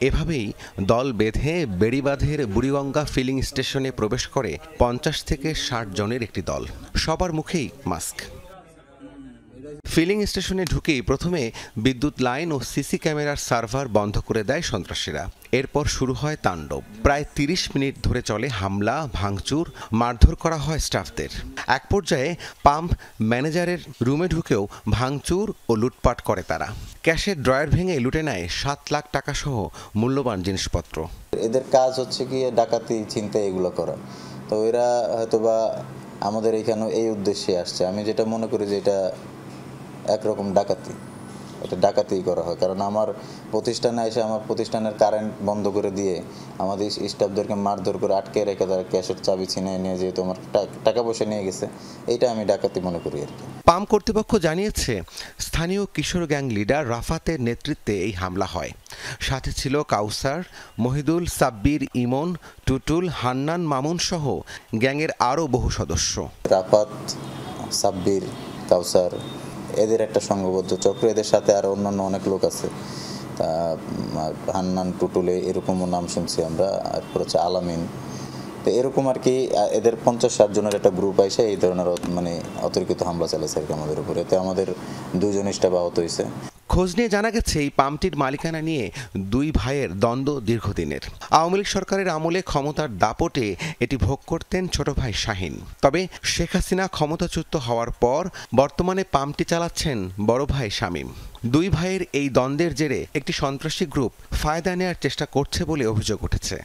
Speaker 14: এভাবেই দল বেঁধে বেড়িবাঁধের বুড়িগঙ্গা ফিলিং স্টেশনে প্রবেশ করে 50 থেকে 60 জনের একটি দল। সবার মুখেই মাস্ক। ফিলিং স্টেশনে ঢুকেই প্রথমে বিদ্যুৎ লাইন ও সিসি ক্যামেরার সার্ভার বন্ধ করে দেয় সন্ত্রাসীরা। এরপর শুরু হয় তাণ্ডব। প্রায় 30 মিনিট ধরে চলে হামলা, ভাঙচুর, মারধর করা হয় স্টাফদের। এক পর্যায়ে পাম্প ম্যানেজারের রুমে ঢুকেও ভাঙচুর ও লুটপাট করে তারা। ক্যাশের ড্রয়ার ভেঙে লুটে নেয় 7 লাখ টাকা সহ মূল্যবান জিনিসপত্র।
Speaker 15: এদের কাজ হচ্ছে কি ডাকাতি, ছিনতাই এগুলো করা। তো এরা হয়তোবা আমাদের এখানে এই উদ্দেশ্যে আসছে। আমি যেটা মনে করি যে এটা একরকম ডাকাতি, এটা ডাকাতিই করা হয়। কারণ আমার প্রতিষ্ঠানে এসে আমার প্রতিষ্ঠানের কারেন্ট বন্ধ করে দিয়ে আমাদের স্টাফদেরকে মারধর করে আটকে রেখে তারা ক্যাশের চাবি ছিনিয়ে নিয়ে যেহেতু আমার টাকা পয়সা নিয়ে গেছে, এইটা আমি ডাকাতি মনে করি আর কি।
Speaker 14: পাম্প কর্তৃপক্ষ জানিয়েছে স্থানীয় কিশোর গ্যাং লিডার রাফাতের নেতৃত্বে এই হামলা হয়। সাথে ছিল কাউসার, মহিদুল, সাব্বির, ইমন, টুটুল, হান্নান, মামুন সহ গ্যাংয়ের আরও বহু সদস্য।
Speaker 15: রাফাত, সাব্বির, কাউসার এদের একটা সংঘবদ্ধ চক্র। এদের সাথে আর অন্যান্য অনেক লোক আছে, হান্নান, টুটুলে এরকমও নাম শুনছি আমরা। এরপর হচ্ছে আলামিন। তো এরকম আর কি এদের 50-60 জনের একটা গ্রুপ আসে এই ধরনের মানে অতর্কিত হামলা চালাইছে আর কি আমাদের উপরে। এতে আমাদের 2 জন স্টাফ আহত হয়েছে।
Speaker 14: খোঁজ নিয়ে জানা গেছে এই পাম্পটির মালিকানা নিয়ে 2 ভাইয়ের দ্বন্দ্ব দীর্ঘদিনের। আওয়ামী লীগ সরকারের আমলে ক্ষমতার দাপটে এটি ভোগ করতেন ছোট ভাই শাহিন। তবে শেখ হাসিনা ক্ষমতাচ্যুত হওয়ার পর বর্তমানে পাম্পটি চালাচ্ছেন বড় ভাই শামীম। 2 ভাইয়ের এই দ্বন্দ্বের জেরে একটি সন্ত্রাসী গ্রুপ ফায়দা নেওয়ার চেষ্টা করছে বলে অভিযোগ উঠেছে।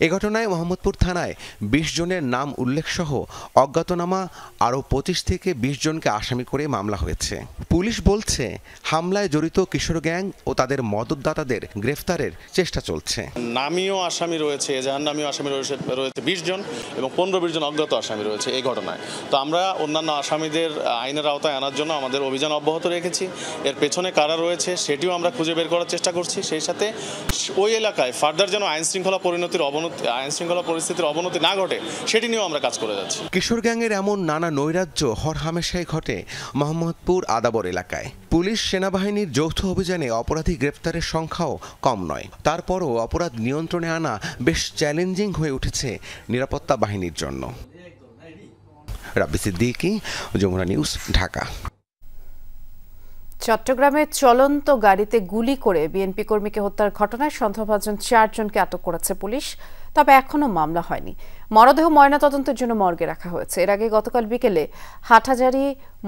Speaker 14: এ ঘটনায় মোহাম্মদপুর থানায় 20 জনের নাম উল্লেখ সহ অজ্ঞাতনামা আরও 25 থেকে 20 জনকে আসামি করে মামলা হয়েছে। পুলিশ বলছে হামলায় জড়িত কিশোর গ্যাং ও তাদের মদতদাতাদের গ্রেফতারের চেষ্টা চলছে।
Speaker 16: নামীয় আসামি রয়েছে, এজাহার নামীয় আসামি রয়েছে 20 জন এবং 15-20 জন অজ্ঞাত আসামি রয়েছে এই ঘটনায়। তো আমরা অন্যান্য আসামিদের আইনের আওতায় আনার জন্য আমাদের অভিযান অব্যাহত রেখেছি। এর পেছনে কারা রয়েছে সেটিও আমরা খুঁজে বের করার চেষ্টা করছি। সেই সাথে ওই এলাকায় ফার্দার যেন আইন শৃঙ্খলা পরিস্থিতির অবনতি না ঘটে সেটি নিয়েও আমরা কাজ করে যাচ্ছি।
Speaker 14: কিশোর গ্যাংয়ের এমন নানা নৈরাজ্য হরহামেশাই ঘটে মোহাম্মদপুর আদাবর এলাকায়। পুলিশ সেনাবাহিনীর যৌথ অভিযানে অপরাধী গ্রেপ্তারের সংখ্যাও কম নয়। তারপরও অপরাধ নিয়ন্ত্রণে আনা বেশ চ্যালেঞ্জিং হয়ে উঠেছে নিরাপত্তা বাহিনীর জন্য। রাব্বি সিদ্দিকী, যমুনা নিউজ, ঢাকা।
Speaker 1: চট্টগ্রামে চলন্ত গাড়িতে গুলি করে বিএনপি কর্মীকে হত্যার ঘটনায় সন্দেহভাজন 4 জনকে আটক করেছে পুলিশ। তবে এখনো মামলা হয়নি। মরদেহ ময়নাতদন্তের জন্য মর্গে রাখা হয়েছে। এর আগে গতকাল বিকেলে হাটহাজারী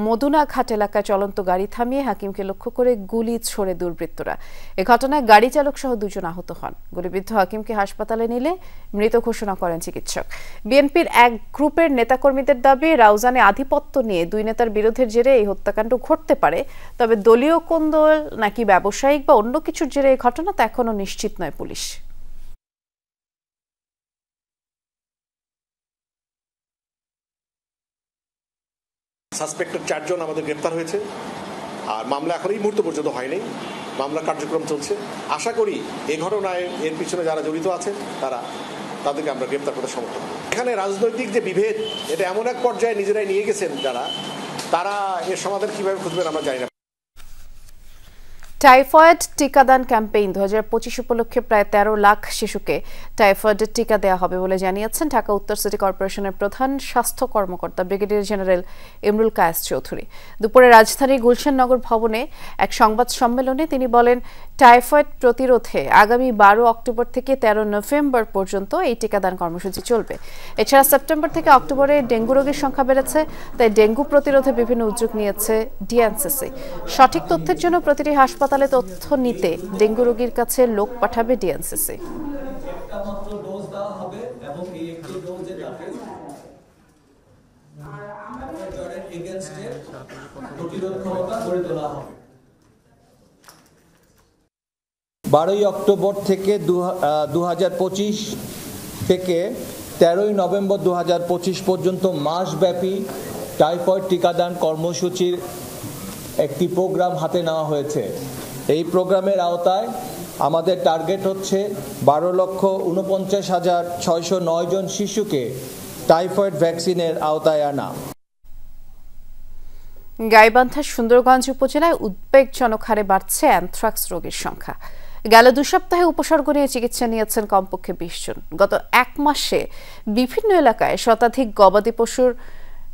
Speaker 1: মদুনাঘাট এলাকায় চলন্ত গাড়ি থামিয়ে হাকিমকে লক্ষ্য করে গুলি ছোড়ে দুর্বৃত্তরা। এ ঘটনায় গাড়ি চালক সহ 2 জন আহত হন। গুলিবিদ্ধ হাকিমকে হাসপাতালে নিলে মৃত ঘোষণা করেন চিকিৎসক। বিএনপির এক গ্রুপের নেতাকর্মীদের দাবি, রাউজানে আধিপত্য নিয়ে 2 নেতার বিরোধের জেরে এই হত্যাকাণ্ড ঘটতে পারে। তবে দলীয় কোন্দল নাকি ব্যবসায়িক বা অন্য কিছুর জেরে এই ঘটনা তা এখনো নিশ্চিত নয় পুলিশ।
Speaker 17: সাসপেক্টেড 4 জন আমাদের গ্রেপ্তার হয়েছে, আর মামলা এখন এই মুহূর্ত পর্যন্ত হয়নি, মামলা কার্যক্রম চলছে। আশা করি এই ঘটনায় এর পিছনে যারা জড়িত আছেন তাদেরকে আমরা গ্রেপ্তার করতে সমর্থ করব। এখানে রাজনৈতিক যে বিভেদ, এটা এমন এক পর্যায়ে নিজেরাই নিয়ে গেছেন তারা এর সমাধান কিভাবে খুঁজবেন আমরা জানি না।
Speaker 1: টাইফয়েড টিকাদান ক্যাম্পেইন 2025 উপলক্ষে প্রায় 13 লাখ শিশুকে টাইফয়েডের টিকা দেওয়া হবে বলে জানিয়েছেন ঢাকা উত্তর সিটি কর্পোরেশনের প্রধান স্বাস্থ্য কর্মকর্তা ব্রিগেডিয়ার জেনারেল ইমরুল কায়েস চৌধুরী। দুপুরে রাজধানীর গুলশান নগর ভবনে এক সংবাদ সম্মেলনে তিনি বলেন, টাইফয়েড প্রতিরোধে আগামী 12 অক্টোবর থেকে 13 নভেম্বর পর্যন্ত এই টিকাদান কর্মসূচি চলবে। এছাড়া সেপ্টেম্বর থেকে অক্টোবরে ডেঙ্গু রোগীর সংখ্যা বেড়েছে, তাই ডেঙ্গু প্রতিরোধে বিভিন্ন উদ্যোগ নিয়েছে ডিএনসিসি। সঠিক তথ্যের জন্য প্রতিটি হাসপাতালে তথ্য নিতে ডেঙ্গু রোগীর কাছে লোক পাঠাবে ডিএনসিসি।
Speaker 18: বারোই অক্টোবর থেকে 2025 থেকে 13ই নভেম্বর 2025 পর্যন্ত মাসব্যাপী টাইফয়েড টিকাদান কর্মসূচির একটি প্রোগ্রাম হাতে নেওয়া হয়েছে। এই প্রোগ্রামের আওতায় আমাদের টার্গেট হচ্ছে 12,49,609 জন শিশুকে টাইফয়েড ভ্যাকসিনের আওতায় আনা।
Speaker 1: গাইবান্ধার সুন্দরগঞ্জ উপজেলায় উদ্বেগজনক হারে বাড়ছে অ্যানথ্রাক্স রোগীর সংখ্যা। গেল 2 সপ্তাহে উপসর্গ নিয়ে চিকিৎসা নিয়েছেন কমপক্ষে 20 জন। গত 1 মাসে বিভিন্ন এলাকায় শতাধিক গবাদি পশুর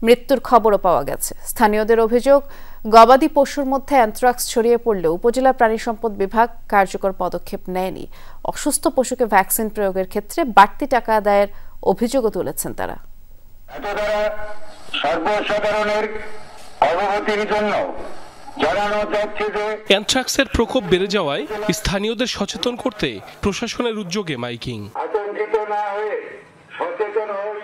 Speaker 1: মৃত্যুর খবরও পাওয়া গেছে। স্থানীয়দের অভিযোগ, গবাদি পশুর মধ্যে অ্যানথ্রাক্স ছড়িয়ে পড়লেও উপজেলা প্রাণী সম্পদ বিভাগ কার্যকর পদক্ষেপ নেয়নি। অসুস্থ পশুকে ভ্যাকসিন প্রয়োগের ক্ষেত্রে বাড়তি টাকা আদায়ের অভিযোগও তুলেছেন তারা।
Speaker 19: সর্বসাধারণের অবগতির জন্য জানানো যাচ্ছে যে
Speaker 20: অ্যানথ্রাক্সের প্রকোপ বেড়ে যাওয়ায় স্থানীয়দের সচেতন করতে প্রশাসনের উদ্যোগে মাইকিং।
Speaker 19: আতঙ্কিত না হয়ে সচেতন হই।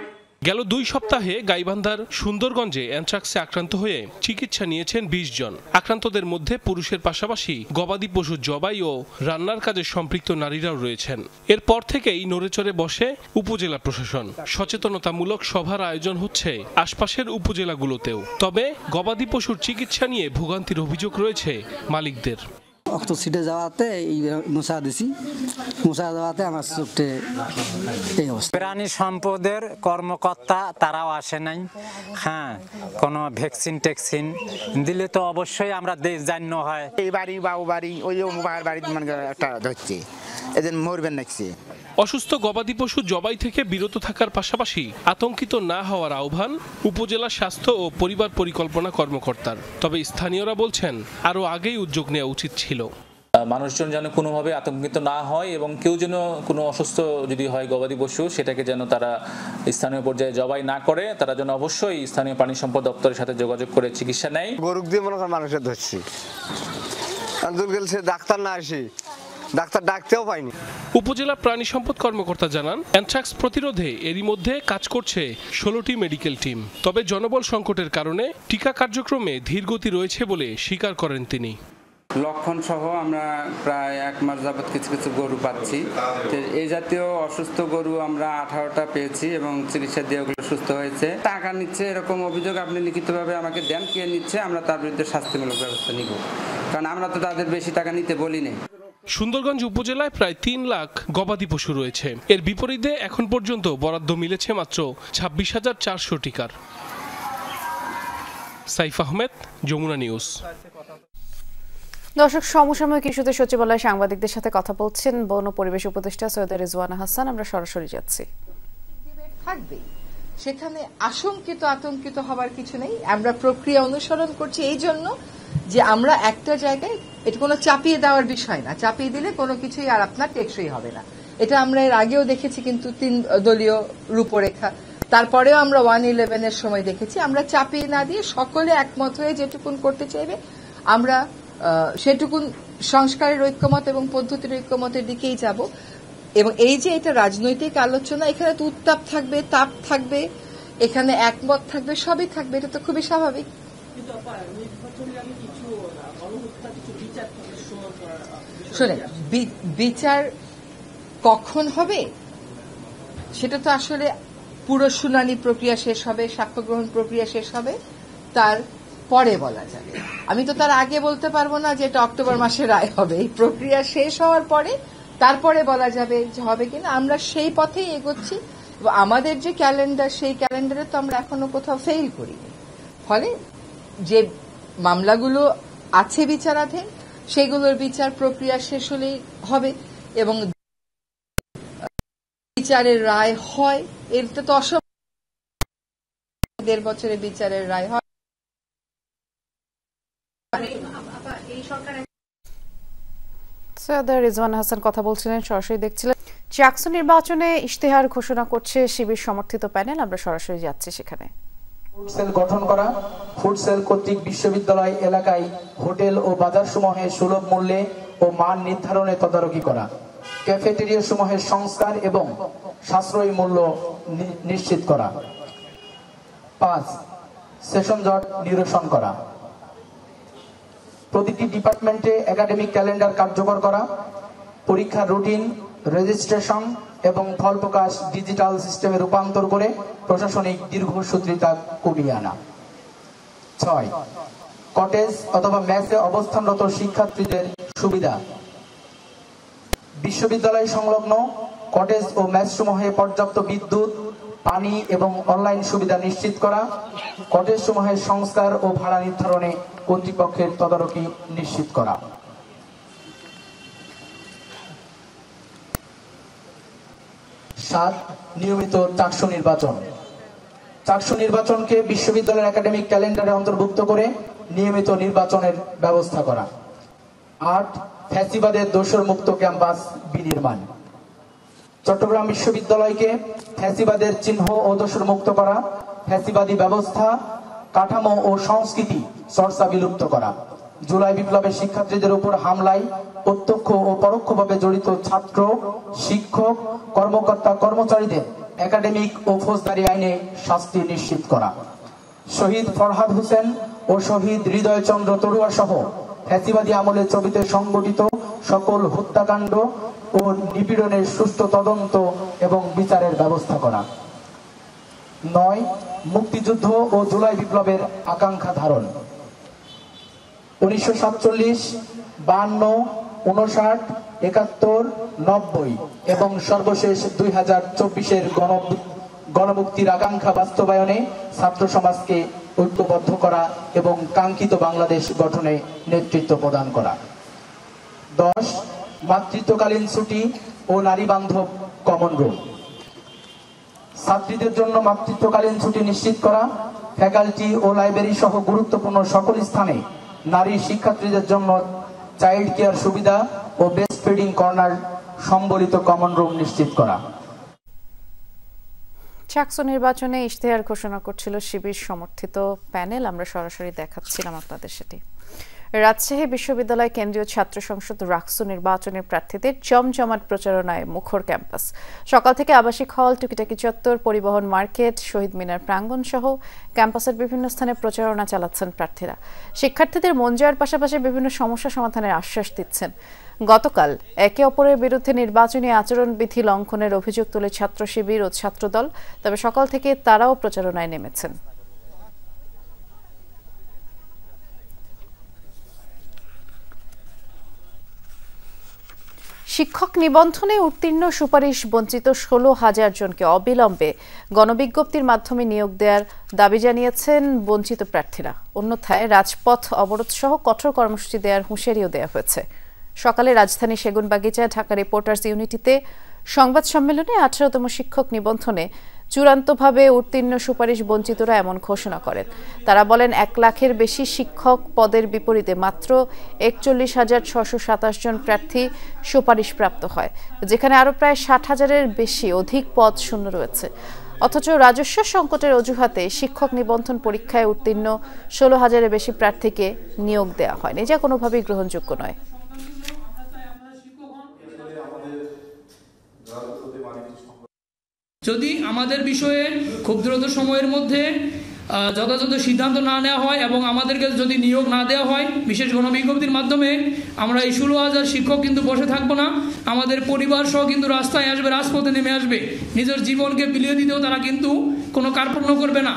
Speaker 20: গেল 2 সপ্তাহে গাইবান্ধার সুন্দরগঞ্জে অ্যানথ্রাক্সে আক্রান্ত হয়ে চিকিৎসা নিয়েছেন 20 জন। আক্রান্তদের মধ্যে পুরুষের পাশাপাশি গবাদি পশু জবাই ও রান্নার কাজে সম্পৃক্ত নারীরাও রয়েছেন। এরপর থেকেই নড়েচড়ে বসে উপজেলা প্রশাসন। সচেতনতামূলক সভার আয়োজন হচ্ছে আশপাশের উপজেলাগুলোতেও। তবে গবাদি পশুর চিকিৎসা নিয়ে ভোগান্তির অভিযোগ রয়েছে মালিকদের।
Speaker 21: অক্ত সিটে যাওয়াতে এই মশা দিছি, মশা যাওয়াতে আমার চোখে এই অবস্থা।
Speaker 22: প্রাণী সম্পদের কর্মকর্তা তারাও আসে নাই। হ্যাঁ, কোনো ভ্যাকসিন ট্যাক্সিন দিলে তো অবশ্যই আমরা জান্য হয়।
Speaker 23: এই বাড়ি বাবু বাড়ি ওই বাড়িতে মানে একটা ধরছে, এদের মরবেন নাকছে।
Speaker 20: অসুস্থ গবাদি পশু জবাই থেকে বিরত থাকার পাশাপাশি আতঙ্কিত না হওয়ার আহ্বান উপজেলা স্বাস্থ্য ও পরিবার পরিকল্পনা কর্মকর্তার। তবে স্থানীয়রা বলছেন আরও আগেই উদ্যোগ নেওয়া উচিত ছিল।
Speaker 24: মানুষজন যেন কোনোভাবে আতঙ্কিত না হয় এবং কেউ যেন কোনো অসুস্থ যদি হয় গবাদি পশু, সেটাকে যেন তারা স্থানীয় পর্যায়ে জবাই না করে, তারা যেন অবশ্যই স্থানীয় প্রাণী সম্পদ দপ্তরের সাথে যোগাযোগ করে চিকিৎসা নেয়।
Speaker 23: গরু দিয়ে মনে করেন মানুষের ধরছি, ডাক্তার না আসি, ডাক্তার ডাকতেও পাইনি।
Speaker 20: উপজেলা প্রাণী সম্পদ কর্মকর্তা জানান, অ্যানথ্রাক্স প্রতিরোধে এরই মধ্যে কাজ করছে 16টি মেডিকেল টিম। তবে জনবল সংকটের কারণে টিকা কার্যক্রমে ধীরগতি রয়েছে বলে স্বীকার করেন তিনি।
Speaker 25: লক্ষণ সহ আমরা প্রায় 1 মাস যাবত কিছু কিছু গরু পাচ্ছি। এই জাতীয় অসুস্থ গরু আমরা 18টা পেয়েছি এবং চিকিৎসা দিয়ে ওগুলো সুস্থ হয়েছে। টাকা নিচ্ছে এরকম অভিযোগ আপনি লিখিতভাবে আমাকে দেন, কে নিচ্ছে আমরা তার বিরুদ্ধে শাস্তিমূলক ব্যবস্থা নিব, কারণ আমরা তো তাদের বেশি টাকা নিতে বলি নাই।
Speaker 20: সুন্দরগঞ্জ উপজেলায় প্রায় 3 লাখ গবাদি পশু রয়েছে। এর বিপরীতে এখন পর্যন্ত বরাদ্দ মিলেছে মাত্র 26,400 টিকার। সাইফ আহমেদ, যমুনা নিউজ।
Speaker 1: দর্শক, সমসাময়িক ইস্যুতে সচিবালয়ে সাংবাদিকদের সাথে কথা বলছেন বন ও পরিবেশ উপদেষ্টা সৈয়দ রিজওয়ানা হাসান। আমরা সরাসরি যাচ্ছি।
Speaker 26: থাকবে সেখানে আতঙ্কিত হবার কিছু নেই। আমরা প্রক্রিয়া অনুসরণ করছি এই জন্য যে আমরা একটা জায়গায়, এটা কোনো চাপিয়ে দেওয়ার বিষয় না। চাপিয়ে দিলে কোনো কিছুই আর আপনার টেকসই হবে না। এটা আমরা এর আগেও দেখেছি, কিন্তু 3 দলীয় রূপরেখা, তারপরেও আমরা 111-এর সময় দেখেছি। আমরা চাপিয়ে না দিয়ে সকলে একমত হয়ে যেটুকুন করতে চাইবে আমরা সেটুকুন সংস্কারের ঐক্যমত এবং পদ্ধতির ঐক্যমতের দিকেই যাব। এবং এই যে এটা রাজনৈতিক আলোচনা, এখানে তো উত্তাপ থাকবে, তাপ থাকবে, এখানে একমত থাকবে, সবই থাকবে, এটা তো খুবই স্বাভাবিক। শোনেন, বিচার কখন হবে সেটা তো আসলে পুরো শুনানি প্রক্রিয়া শেষ হবে, সাক্ষ্য গ্রহণ প্রক্রিয়া শেষ হবে, তার পরে বলা যাবে। আমি তো তার আগে বলতে পারবো না যে এটা অক্টোবর মাসে রায় হবে। এই প্রক্রিয়া শেষ হওয়ার পরে তারপরে বলা যাবে যে হবে কিনা। আমরা সেই পথেই এগোচ্ছি। আমাদের যে ক্যালেন্ডার, সেই ক্যালেন্ডারে তো আমরা এখনো কোথাও ফেল করিনি। ফলে যে মামলাগুলো আছে বিচারাধীন, সেগুলোর বিচার প্রক্রিয়া শেষ হলেই হবে এবং বিচারের রায় হয়। এটা তো অসম্ভব 1.5 বছরে বিচারের রায় হয়।
Speaker 1: রিজওয়ান হাসান কথা বলছিলেন, সরাসরি দেখছিলেন। চাকসু নির্বাচনে ইশতেহার ঘোষণা করছে শিবির সমর্থিত প্যানেল। আমরা সরাসরি যাচ্ছি সেখানে।
Speaker 18: ফুড সেল গঠন করা, ফুড সেল কর্তৃক বিশ্ববিদ্যালয় এলাকায় হোটেল ও বাজার সমূহে সুলভ মূল্যে ও মান নির্ধারণে তদারকি করা, ক্যাফেটেরিয়া সমূহের সংস্কার এবং সাশ্রয়ী মূল্য নিশ্চিত করা। 5. সেশন জট নিরসন করা। প্রতিটি ডিপার্টমেন্টে একাডেমিক ক্যালেন্ডার কার্যকর করা, পরীক্ষার রুটিন, রেজিস্ট্রেশন এবং ফল প্রকাশ ডিজিটাল সিস্টেমে রূপান্তর করে প্রশাসনিক দীর্ঘসূত্রিতা কমিয়ে আনা। 6. কটেজ অথবা মেসে অবস্থানরত শিক্ষার্থীদের সুবিধা। বিশ্ববিদ্যালয় সংলগ্ন কটেজ ও মেস সমূহে পর্যাপ্ত বিদ্যুৎ, পানি এবং অনলাইন সুবিধা নিশ্চিত করা, কটেজ সমূহের সংস্কার ও ভাড়া নির্ধারণে কর্তৃপক্ষের তদারকি নিশ্চিত করা। 7. নিয়মিত চাকসু নির্বাচন। চাকসু নির্বাচনকে বিশ্ববিদ্যালয়ের একাডেমিক ক্যালেন্ডারে অন্তর্ভুক্ত করে নিয়মিত নির্বাচনের ব্যবস্থা করা। 8. ফ্যাসিবাদের দোসর মুক্ত ক্যাম্পাস বিনির্মাণ। চট্টগ্রাম বিশ্ববিদ্যালয়কে ফ্যাসিবাদের চিহ্ন ও দোসর মুক্ত করা, ফ্যাসিবাদী ব্যবস্থা, কাঠামো ও সংস্কৃতি চর্চা বিলুপ্ত করা, জুলাই বিপ্লবের শিক্ষার্থীদের উপর হামলায় প্রত্যক্ষ ও পরোক্ষভাবে জড়িত ছাত্র, শিক্ষক, কর্মকর্তা, কর্মচারীদের একাডেমিক ও ফৌজদারি আইনে শাস্তি নিশ্চিত করা, শহীদ ফরহাদ হোসেন ও শহীদ হৃদয়চন্দ্র তরুয়া সহ ফ্যাসিবাদী আমলের ছবিতে সংগঠিত সকল হত্যাকাণ্ড ও নিপীড়নের সুষ্ঠু তদন্ত এবং বিচারের ব্যবস্থা করা। 9. মুক্তিযুদ্ধ ও জুলাই বিপ্লবের আকাঙ্ক্ষা ধারণ। 1947, 52, 59, 71, 90 এবং সর্বশেষ 2024-এর গণমুক্তির আকাঙ্ক্ষা বাস্তবায়নে ছাত্র সমাজকে ঐক্যবদ্ধ করা এবং কাঙ্ক্ষিত বাংলাদেশ গঠনে নেতৃত্ব প্রদান করা। 10. মাতৃত্বকালীন ছুটি ও নারী বান্ধব কমন রুম। ছাত্রীদের জন্য মাতৃত্বকালীন ছুটি নিশ্চিত করা, ফ্যাকাল্টি ও লাইব্রেরি সহ গুরুত্বপূর্ণ সকল স্থানে নারী শিক্ষার্থীদের জন্য চাইল্ড কেয়ার সুবিধা ও ব্রেস্ট ফিডিং কর্নার সম্বলিত কমন রুম নিশ্চিত করা।
Speaker 1: চাকসু নির্বাচনে ইশতেহার ঘোষণা করছিল শিবির সমর্থিত প্যানেল। আমরা সরাসরি দেখাচ্ছিলাম আপনাদের সেটি। রাজশাহী বিশ্ববিদ্যালয় কেন্দ্রীয় ছাত্র সংসদ রাকসু নির্বাচনের প্রার্থীদের জমজমাট প্রচারণায় মুখর ক্যাম্পাস। সকাল থেকে আবাসিক হল, টুকিটাকি চত্বর, পরিবহন মার্কেট, শহীদ মিনার প্রাঙ্গণ সহ ক্যাম্পাসের বিভিন্ন স্থানে প্রচারণা চালাচ্ছেন প্রার্থীরা। শিক্ষার্থীদের মন জয়ের পাশাপাশি বিভিন্ন সমস্যা সমাধানের আশ্বাস দিচ্ছেন। গতকাল একে অপরের বিরুদ্ধে নির্বাচনী আচরণবিধি লঙ্ঘনের অভিযোগ তুলে ছাত্র শিবির ও ছাত্রদল, তবে সকাল থেকে তারাও প্রচারণায় নেমেছেন। শিক্ষক নিবন্ধনে উত্তীর্ণ সুপারিশ বঞ্চিত 16,000 জনকে অবিলম্বে গণবিজ্ঞপ্তির মাধ্যমে নিয়োগ দেওয়ার দাবি জানিয়েছেন বঞ্চিত প্রার্থীরা। অন্যথায় রাজপথ অবরোধ সহ কঠোর কর্মসূচি দেওয়ার হুঁশিয়ারিও দেওয়া হয়েছে। সকালে রাজধানী সেগুনবাগিচা ঢাকা রিপোর্টার্স ইউনিটিতে সংবাদ সম্মেলনে 18তম শিক্ষক নিবন্ধনে চূড়ান্তভাবে উত্তীর্ণ সুপারিশ বঞ্চিতরা এমন ঘোষণা করেন। তারা বলেন 1 লাখের বেশি শিক্ষক পদের বিপরীতে মাত্র 41,627 জন প্রার্থী সুপারিশপ্রাপ্ত হয়, যেখানে আরও প্রায় 60,000-এর বেশি অধিক পদ শূন্য রয়েছে। অথচ রাজস্ব সংকটের অজুহাতে শিক্ষক নিবন্ধন পরীক্ষায় উত্তীর্ণ 16,000-এর বেশি প্রার্থীকে নিয়োগ দেওয়া হয়নি, যা কোনোভাবেই গ্রহণযোগ্য নয়।
Speaker 2: যদি আমাদের বিষয়ে খুব দ্রুত সময়ের মধ্যে যথাযথ সিদ্ধান্ত না নেওয়া হয় এবং আমাদেরকে যদি নিয়োগ না দেওয়া হয় বিশেষ গণবিজ্ঞপ্তির মাধ্যমে, আমরা এই 16,000 শিক্ষক কিন্তু বসে থাকবো না। আমাদের পরিবার সহ কিন্তু রাস্তায় আসবে, রাজপথে নেমে আসবে। নিজের জীবনকে বিলিয়ে দিতেও তারা কিন্তু কোনো কার্পণ্য করবে না।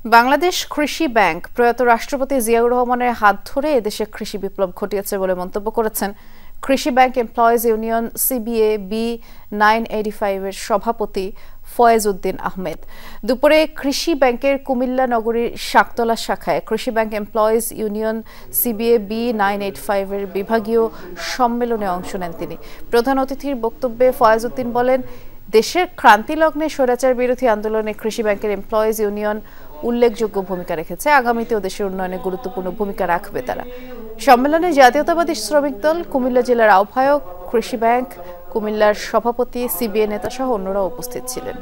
Speaker 1: বাংলাদেশ কৃষি ব্যাংক প্রয়াত রাষ্ট্রপতি জিয়াউর রহমানের হাত ধরে এদেশে কৃষি বিপ্লব ঘটিয়েছে বলে মন্তব্য করেছেন কৃষি bank employees union CBA B 985 এর সভাপতি ফয়েজ উদ্দিন আহমেদ। দুপুরে কৃষি ব্যাংকের কুমিল্লা নগরীর শাকতলা শাখায় কৃষি bank employees union CBA B 985 এর বিভাগীয় সম্মেলনে অংশ নেন তিনি। প্রধান অতিথির বক্তব্যে ফয়েজ উদ্দিন বলেন, দেশের ক্রান্তিলগ্নে স্বৈরাচার বিরোধী আন্দোলনে কৃষি ব্যাংকের এমপ্লয়িজ ইউনিয়ন উল্লেখযোগ্য ভূমিকা রেখেছে। আগামীতেও দেশের উন্নয়নে গুরুত্বপূর্ণ ভূমিকা রাখবে তারা। সম্মেলনে জাতীয়তাবাদী শ্রমিক দল, কুমিল্লা জেলার আহ্বায়ক, কৃষি ব্যাংক কুমিল্লার সভাপতি, সিবিএ নেতা সহ অন্যরা উপস্থিত ছিলেন।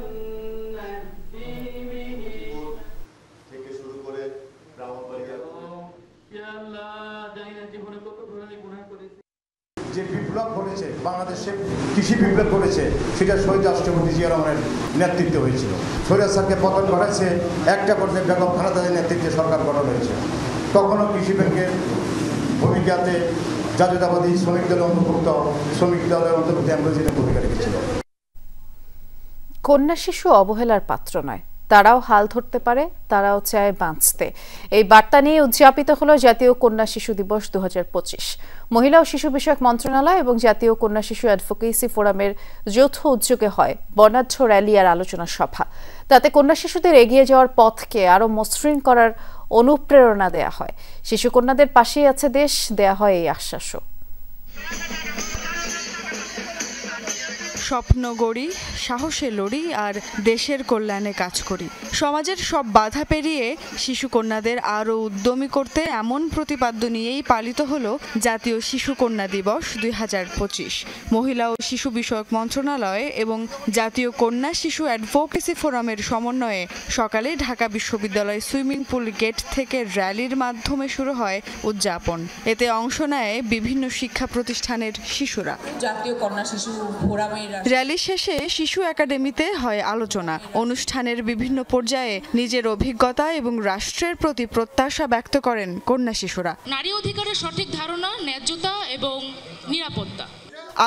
Speaker 3: যে বিপ্লব ঘটেছে, বাংলাদেশে কৃষি বিপ্লব ঘটেছে, সেটা শহীদ রাষ্ট্রপতি জিয়া রহমানের নেতৃত্বে হয়েছিল। শহীদ স্যারকে পতন ঘটাচ্ছে একটা পর্যায়ে বেগম খালেদা জিয়ার নেতৃত্বে সরকার গঠন হয়েছে। তখনও কৃষি ব্যাংকের ভূমিকাতে জাতীয়তাবাদী শ্রমিক দলের অন্তর্ভুক্ত এমপ্লয়িজের ভূমিকা রেখেছিল।
Speaker 1: কন্যা শিশু অবহেলার পাত্র নয়, তারাও হাল ধরতে পারে, তারাও চায় বাঁচতে। এই বার্তা নিয়ে উদযাপিত হলো জাতীয় কন্যা শিশু দিবস 2025। মহিলা ও শিশু বিষয়ক মন্ত্রণালয় এবং জাতীয় কন্যা শিশু অ্যাডভোকেসি ফোরামের যৌথ উদ্যোগে হয় বর্ণাঢ্য র্যালি আর আলোচনা সভা। তাতে কন্যা শিশুদের এগিয়ে যাওয়ার পথকে আরো মসৃণ করার অনুপ্রেরণা দেয়া হয়। শিশু কন্যাদের পাশেই আছে দেশ, দেয়া হয় এই আশ্বাসও।
Speaker 4: স্বপ্ন গড়ি, সাহসে লড়ি আর দেশের কল্যাণে কাজ করি। সমাজের সব বাধা পেরিয়ে শিশু কন্যাদের আরও উদ্যমী করতে এমন প্রতিপাদ্য নিয়েই পালিত হলো জাতীয় শিশু কন্যা দিবস 2025। মহিলা ও শিশু বিষয়ক মন্ত্রণালয় এবং জাতীয় কন্যা শিশু অ্যাডভোকেসি ফোরামের সমন্বয়ে সকালে ঢাকা বিশ্ববিদ্যালয় সুইমিং পুল গেট থেকে র্যালির মাধ্যমে শুরু হয় উদযাপন। এতে অংশ নেয় বিভিন্ন শিক্ষা প্রতিষ্ঠানের শিশুরা।
Speaker 5: জাতীয় কন্যা শিশু ফোরামের
Speaker 4: র্যালি শেষে শিশু একাডেমিতে হয় আলোচনা। অনুষ্ঠানের বিভিন্ন পর্যায়ে নিজের অভিজ্ঞতা এবং রাষ্ট্রের প্রতি প্রত্যাশা ব্যক্ত করেন কন্যা শিশুরা।
Speaker 5: নারী অধিকারের সঠিক ধারণা, ন্যায্যতা এবং নিরাপত্তা।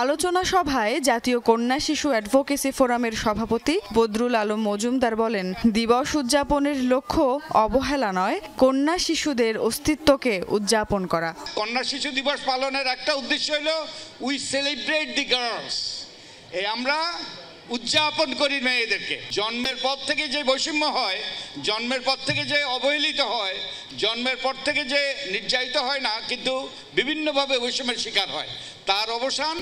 Speaker 4: আলোচনা সভায় জাতীয় কন্যা শিশু অ্যাডভোকেসি ফোরামের সভাপতি বদরুল আলম মজুমদার বলেন, দিবস উদযাপনের লক্ষ্য অবহেলা নয়, কন্যা শিশুদের অস্তিত্বকে উদযাপন করা।
Speaker 6: কন্যা শিশু দিবস পালনের একটা উদ্দেশ্য হলো উই সেলিব্রেট দি গার্লস। আমরা উদযাপন করি মেয়েদেরকে। জন্মের পর থেকে যে বৈষম্য হয়, জন্মের পর থেকে যে অবহেলিত হয়, জন্মের পর থেকে যে নির্যাতিত হয় না, কিন্তু বিভিন্নভাবে বৈষম্যের শিকার হয়, তার অবসান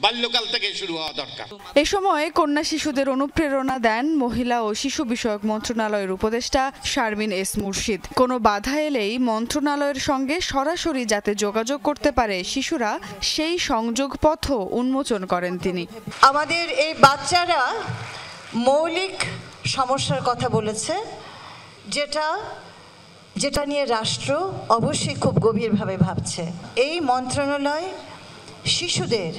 Speaker 6: বাল্যকাল থেকে শুরু হওয়া দরকার।
Speaker 4: এ সময় কন্যা শিশুদের অনুপ্রেরণা দেন মহিলা ও শিশু বিষয়ক মন্ত্রণালয়ের উপদেষ্টা শারমিন এস মুর্শিদ। কোনো বাধা এলেই মন্ত্রণালয়ের সঙ্গে সরাসরি যাতে যোগাযোগ করতে পারে শিশুরা, সেই সংযোগ পথও উন্মোচন করেন তিনি।
Speaker 7: আমাদের এই বাচ্চারা মৌলিক সমস্যার কথা বলেছে, যেটা নিয়ে রাষ্ট্র অবশ্যই খুব গভীরভাবে ভাবছে। এই মন্ত্রণালয় শিশুদের,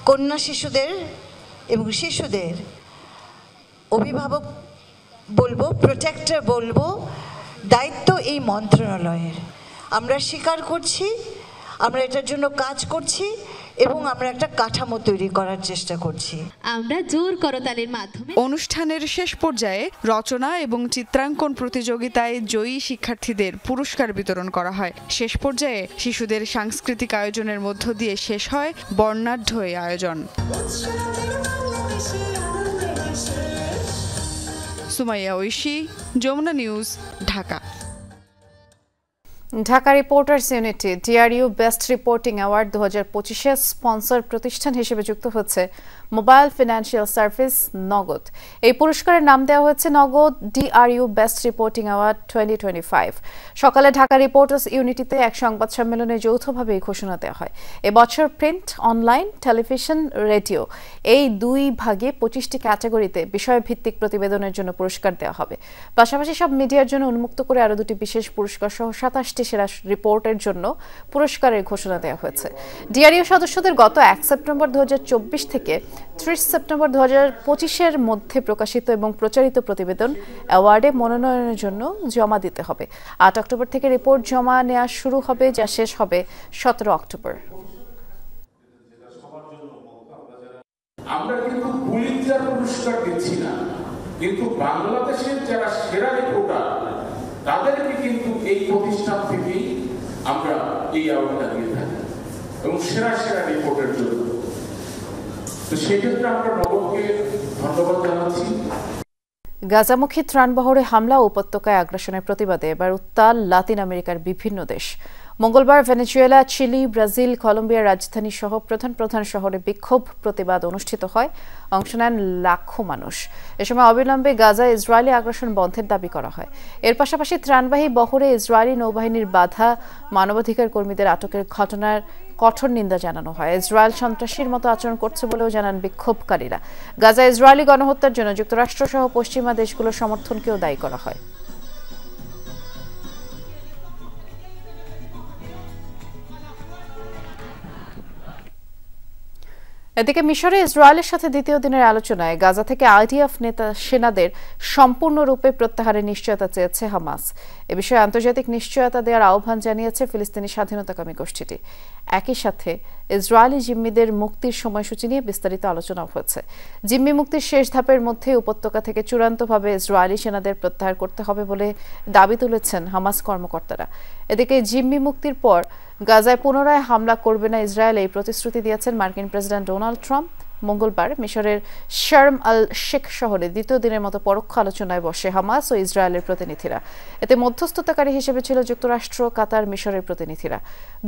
Speaker 7: কন্যা শিশুদের এবং শিশুদের অভিভাবক বলবো, প্রোটেক্টর বলবো, দায়িত্ব এই মন্ত্রণালয়ের। আমরা স্বীকার করছি, আমরা এটার জন্য কাজ করছি এবং আমরা একটা কাঠামো তৈরি করার চেষ্টা করছি।
Speaker 5: আমরা জোর করতালির মাধ্যমে
Speaker 4: অনুষ্ঠানের শেষ পর্যায়ে রচনা এবং চিত্রাঙ্কন প্রতিযোগিতায় জয়ী শিক্ষার্থীদের পুরস্কার বিতরণ করা হয়। শেষ পর্যায়ে শিশুদের সাংস্কৃতিক আয়োজনের মধ্য দিয়ে শেষ হয় বর্ণাঢ্য এই আয়োজন। Sumaiya Oishi, Jamuna news, Dhaka.
Speaker 1: Dhaka reporters unity DRU best reporting award 2025-এ স্পন্সর প্রতিষ্ঠান হিসেবে যুক্ত হচ্ছে মোবাইল ফিনান্সিয়াল সার্ভিস নগদ। এই পুরস্কারের নাম দেওয়া হয়েছে নগদ ডিআরইউ বেস্ট রিপোর্টিং অ্যাওয়ার্ড 2025। সকালে ঢাকা রিপোর্টার্স ইউনিটিতে এক সংবাদ সম্মেলনে যৌথভাবে এই ঘোষণা দেওয়া হয়। এবছর প্রিন্ট, অনলাইন, টেলিভিশন, রেডিও এই দুই ভাগে 25টি ক্যাটাগরিতে বিষয়ভিত্তিক প্রতিবেদনের জন্য পুরস্কার দেওয়া হবে। পাশাপাশি সব মিডিয়ার জন্য উন্মুক্ত করে আরও দুটি বিশেষ পুরস্কার সহ 27টি সেরা রিপোর্টের জন্য পুরস্কারের ঘোষণা দেওয়া হয়েছে। ডিআরইউ সদস্যদের গত 1 সেপ্টেম্বর 2024 থেকে 30 সেপ্টেম্বর 2025-এর মধ্যে প্রকাশিত এবং প্রচারিত প্রতিবেদন অ্যাওয়ার্ডে মনোনয়নের জন্য জমা দিতে হবে। 8 অক্টোবর থেকে রিপোর্ট জমা নেওয়া শুরু হবে, যা শেষ হবে 17 অক্টোবর।
Speaker 8: আমরা কিন্তু পুলিশার পুরস্কার দিচ্ছি না, কিন্তু বাংলাদেশের যারা সেরা রিপোর্টার তাদেরকে কিন্তু এই প্রতিষ্ঠান থেকেই আমরা এই অ্যাওয়ার্ডটা দিয়ে থাকি এবং সেরা সেরা রিপোর্টের জন্য। তো সেক্ষেত্রে আমরা নবমকে ধন্যবাদ জানাচ্ছি।
Speaker 1: গাজামুখী ত্রাণবহরে হামলা ও উপত্যকায় আগ্রাসনের প্রতিবাদে এবার উত্তাল লাতিন আমেরিকার বিভিন্ন দেশ। মঙ্গলবার ভেনেজুয়েলা, চিলি, ব্রাজিল, কলম্বিয়ার রাজধানী সহ প্রধান শহরে বিক্ষোভ প্রতিবাদ অনুষ্ঠিত হয়। অংশ নেন লাখো মানুষ। এ সময় অবিলম্বে গাজায় ইসরায়েলি আগ্রাসন বন্ধের দাবি করা হয়। এর পাশাপাশি ত্রাণবাহী বহরে ইসরায়েলি নৌবাহিনীর বাধা, মানবাধিকার কর্মীদের আটকের ঘটনার কঠোর নিন্দা জানানো হয়। ইসরায়েল সন্ত্রাসীর মতো আচরণ করছে বলেও জানান বিক্ষোভকারীরা। গাজা ইসরায়েলি গণহত্যার জন্য যুক্তরাষ্ট্র সহ পশ্চিমা দেশগুলোর সমর্থনকেও দায়ী করা হয়। এদিকে মিশরে ইসরায়েলের সাথে দ্বিতীয় দিনের আলোচনায় গাজা থেকে আইডিএফ সেনাদের সম্পূর্ণরূপে প্রত্যাহারের নিশ্চয়তা চেয়েছে হামাস। এ বিষয়ে আন্তর্জাতিক নিশ্চয়তা দেওয়ার আহ্বান জানিয়েছে ফিলিস্তিনি স্বাধীনতাকামী গোষ্ঠীটি। একই সাথে ইসরায়েলি জিম্মিদের মুক্তির সময়সূচি নিয়ে বিস্তারিত আলোচনা হয়েছে। জিম্মি মুক্তির শেষ ধাপের মধ্যে উপত্যকা থেকে চূড়ান্তভাবে ইসরায়েলি সেনাদের প্রত্যাহার করতে হবে বলে দাবি তুলেছেন হামাস কর্মকর্তারা। এদিকে জিম্মি মুক্তির পর গাজায় পুনরায় হামলা করবে না ইসরায়েল, এই প্রতিশ্রুতি দিয়েছেন মার্কিন প্রেসিডেন্ট ডোনাল্ড ট্রাম্প। মঙ্গলবার মিশরের শার্ম আল শেখ শহরে দ্বিতীয় দিনের মতো পরোক্ষ আলোচনায় বসে হামাস ও ইসরায়েলের প্রতিনিধিরা। এতে মধ্যস্থতাকারী হিসেবে ছিল যুক্তরাষ্ট্র, কাতার, মিশরের প্রতিনিধিরা।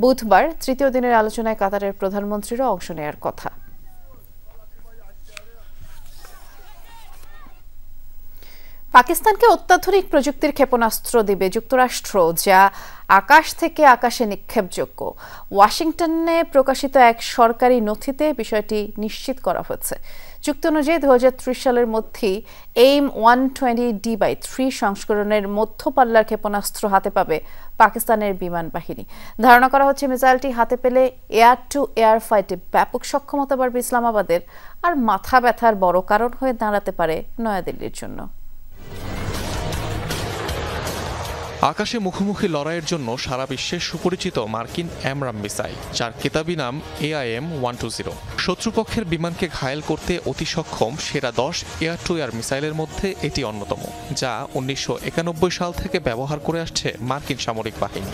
Speaker 1: বুধবার তৃতীয় দিনের আলোচনায় কাতারের প্রধানমন্ত্রীরও অংশ নেওয়ার কথা। পাকিস্তানকে অত্যাধুনিক প্রযুক্তির ক্ষেপণাস্ত্র দিবে যুক্তরাষ্ট্র, যা আকাশ থেকে আকাশে নিক্ষেপযোগ্য। ওয়াশিংটনে প্রকাশিত এক সরকারি নথিতে বিষয়টি নিশ্চিত করা হয়েছে। চুক্তি অনুযায়ী 2030 সালের মধ্যেই AIM 120D/3 সংস্করণের মধ্যপাল্লার ক্ষেপণাস্ত্র হাতে পাবে পাকিস্তানের বিমান বাহিনী। ধারণা করা হচ্ছে মিসাইলটি হাতে পেলে এয়ার টু এয়ার ফাইটে ব্যাপক সক্ষমতা বাড়বে ইসলামাবাদের, আর মাথা ব্যথার বড় কারণ হয়ে দাঁড়াতে পারে নয়াদিল্লির জন্য।
Speaker 9: আকাশে মুখোমুখি লড়াইয়ের জন্য সারা বিশ্বে সুপরিচিত মার্কিন অ্যামরাম মিসাইল, যার কেতাবি নাম AIM 120। শত্রুপক্ষের বিমানকে ঘায়েল করতে অতি সক্ষম সেরা 10 এয়ার টু এয়ার মিসাইলের মধ্যে এটি অন্যতম, যা 1991 সাল থেকে ব্যবহার করে আসছে মার্কিন সামরিক বাহিনী।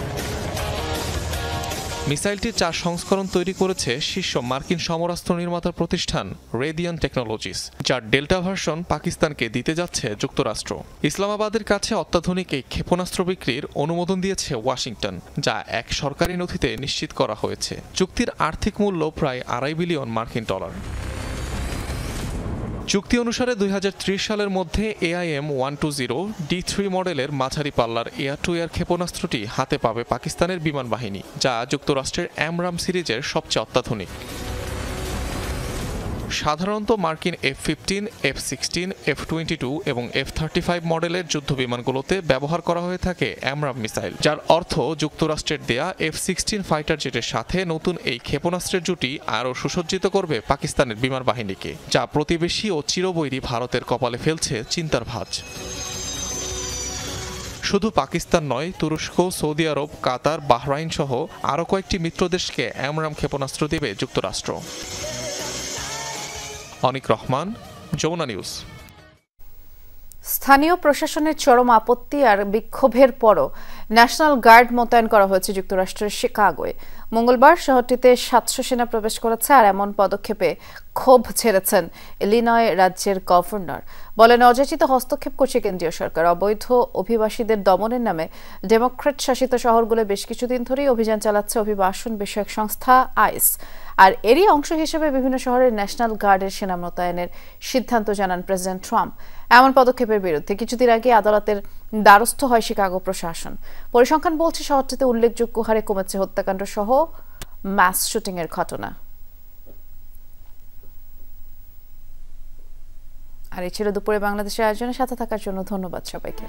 Speaker 9: মিসাইলটির 4 সংস্করণ তৈরি করেছে শীর্ষ মার্কিন সমরাস্ত্র নির্মাতা প্রতিষ্ঠান রেডিয়ান টেকনোলজিস, যার ডেল্টা ভার্সন পাকিস্তানকে দিতে যাচ্ছে যুক্তরাষ্ট্র। ইসলামাবাদের কাছে অত্যাধুনিক এই ক্ষেপণাস্ত্র বিক্রির অনুমোদন দিয়েছে ওয়াশিংটন, যা এক সরকারি নথিতে নিশ্চিত করা হয়েছে। চুক্তির আর্থিক মূল্য প্রায় $2.5 বিলিয়ন মার্কিন ডলার। চুক্তি অনুসারে 2030 সালের মধ্যে AIM 120D3 মডেলের মাঝারি পাল্লার এয়ার টু এয়ার ক্ষেপণাস্ত্রটি হাতে পাবে পাকিস্তানের বিমান বাহিনী, যা যুক্তরাষ্ট্রের অ্যামরাম সিরিজের সবচেয়ে অত্যাধুনিক। সাধারণত মার্কিন F-15, F-16, F-22 এবং F-35 মডেলের যুদ্ধ বিমানগুলোতে ব্যবহার করা হয়ে থাকে অ্যামরাম মিসাইল, যার অর্থ যুক্তরাষ্ট্রের দেয়া F-16 ফাইটার জেটের সাথে নতুন এই ক্ষেপণাস্ত্রের জুটি আরও সুসজ্জিত করবে পাকিস্তানের বিমান বাহিনীকে, যা প্রতিবেশী ও চিরবৈরী ভারতের কপালে ফেলছে চিন্তার ভাঁজ। শুধু পাকিস্তান নয়, তুরস্ক, সৌদি আরব, কাতার, বাহরাইন সহ আরও কয়েকটি মিত্র দেশকে অ্যামরাম ক্ষেপণাস্ত্র দেবে যুক্তরাষ্ট্র। অনিক রহমান, যমুনা নিউজ।
Speaker 1: স্থানীয় প্রশাসনের চরম আপত্তি আর বিক্ষোভের পরও ন্যাশনাল গার্ড মোতায়েন করা হয়েছে যুক্তরাষ্ট্রের শিকাগোয়। মঙ্গলবার শহরটিতে 700 সেনা প্রবেশ করেছে, আর এমন পদক্ষেপে ক্ষোভ ছেড়েছেন ইলিনয় রাজ্যের গভর্নর। বলেন, অযাচিত হস্তক্ষেপ করছে কেন্দ্রীয় সরকার। অবৈধ অভিবাসীদের দমনের নামে ডেমোক্র্যাট শাসিত শহরগুলো বেশ কিছুদিন ধরেই অভিযান চালাচ্ছে অভিবাসন বিষয়ক সংস্থা আইস, আর এরই অংশ হিসেবে বিভিন্ন শহরের ন্যাশনাল গার্ডের সেনা মোতায়েনের সিদ্ধান্ত জানান প্রেসিডেন্ট ট্রাম্প। এমন পদক্ষেপের বিরুদ্ধে কিছুদিন আগে আদালতের দ্বারস্থ হয় শিকাগো প্রশাসন। পরিসংখ্যান বলছে শহরটিতে উল্লেখযোগ্য হারে কমেছে হত্যাকাণ্ড সহ ম্যাস শুটিং এর ঘটনা। আর এই ছিল দুপুরে বাংলাদেশের আয়োজনের সাথে থাকার জন্য ধন্যবাদ সবাইকে।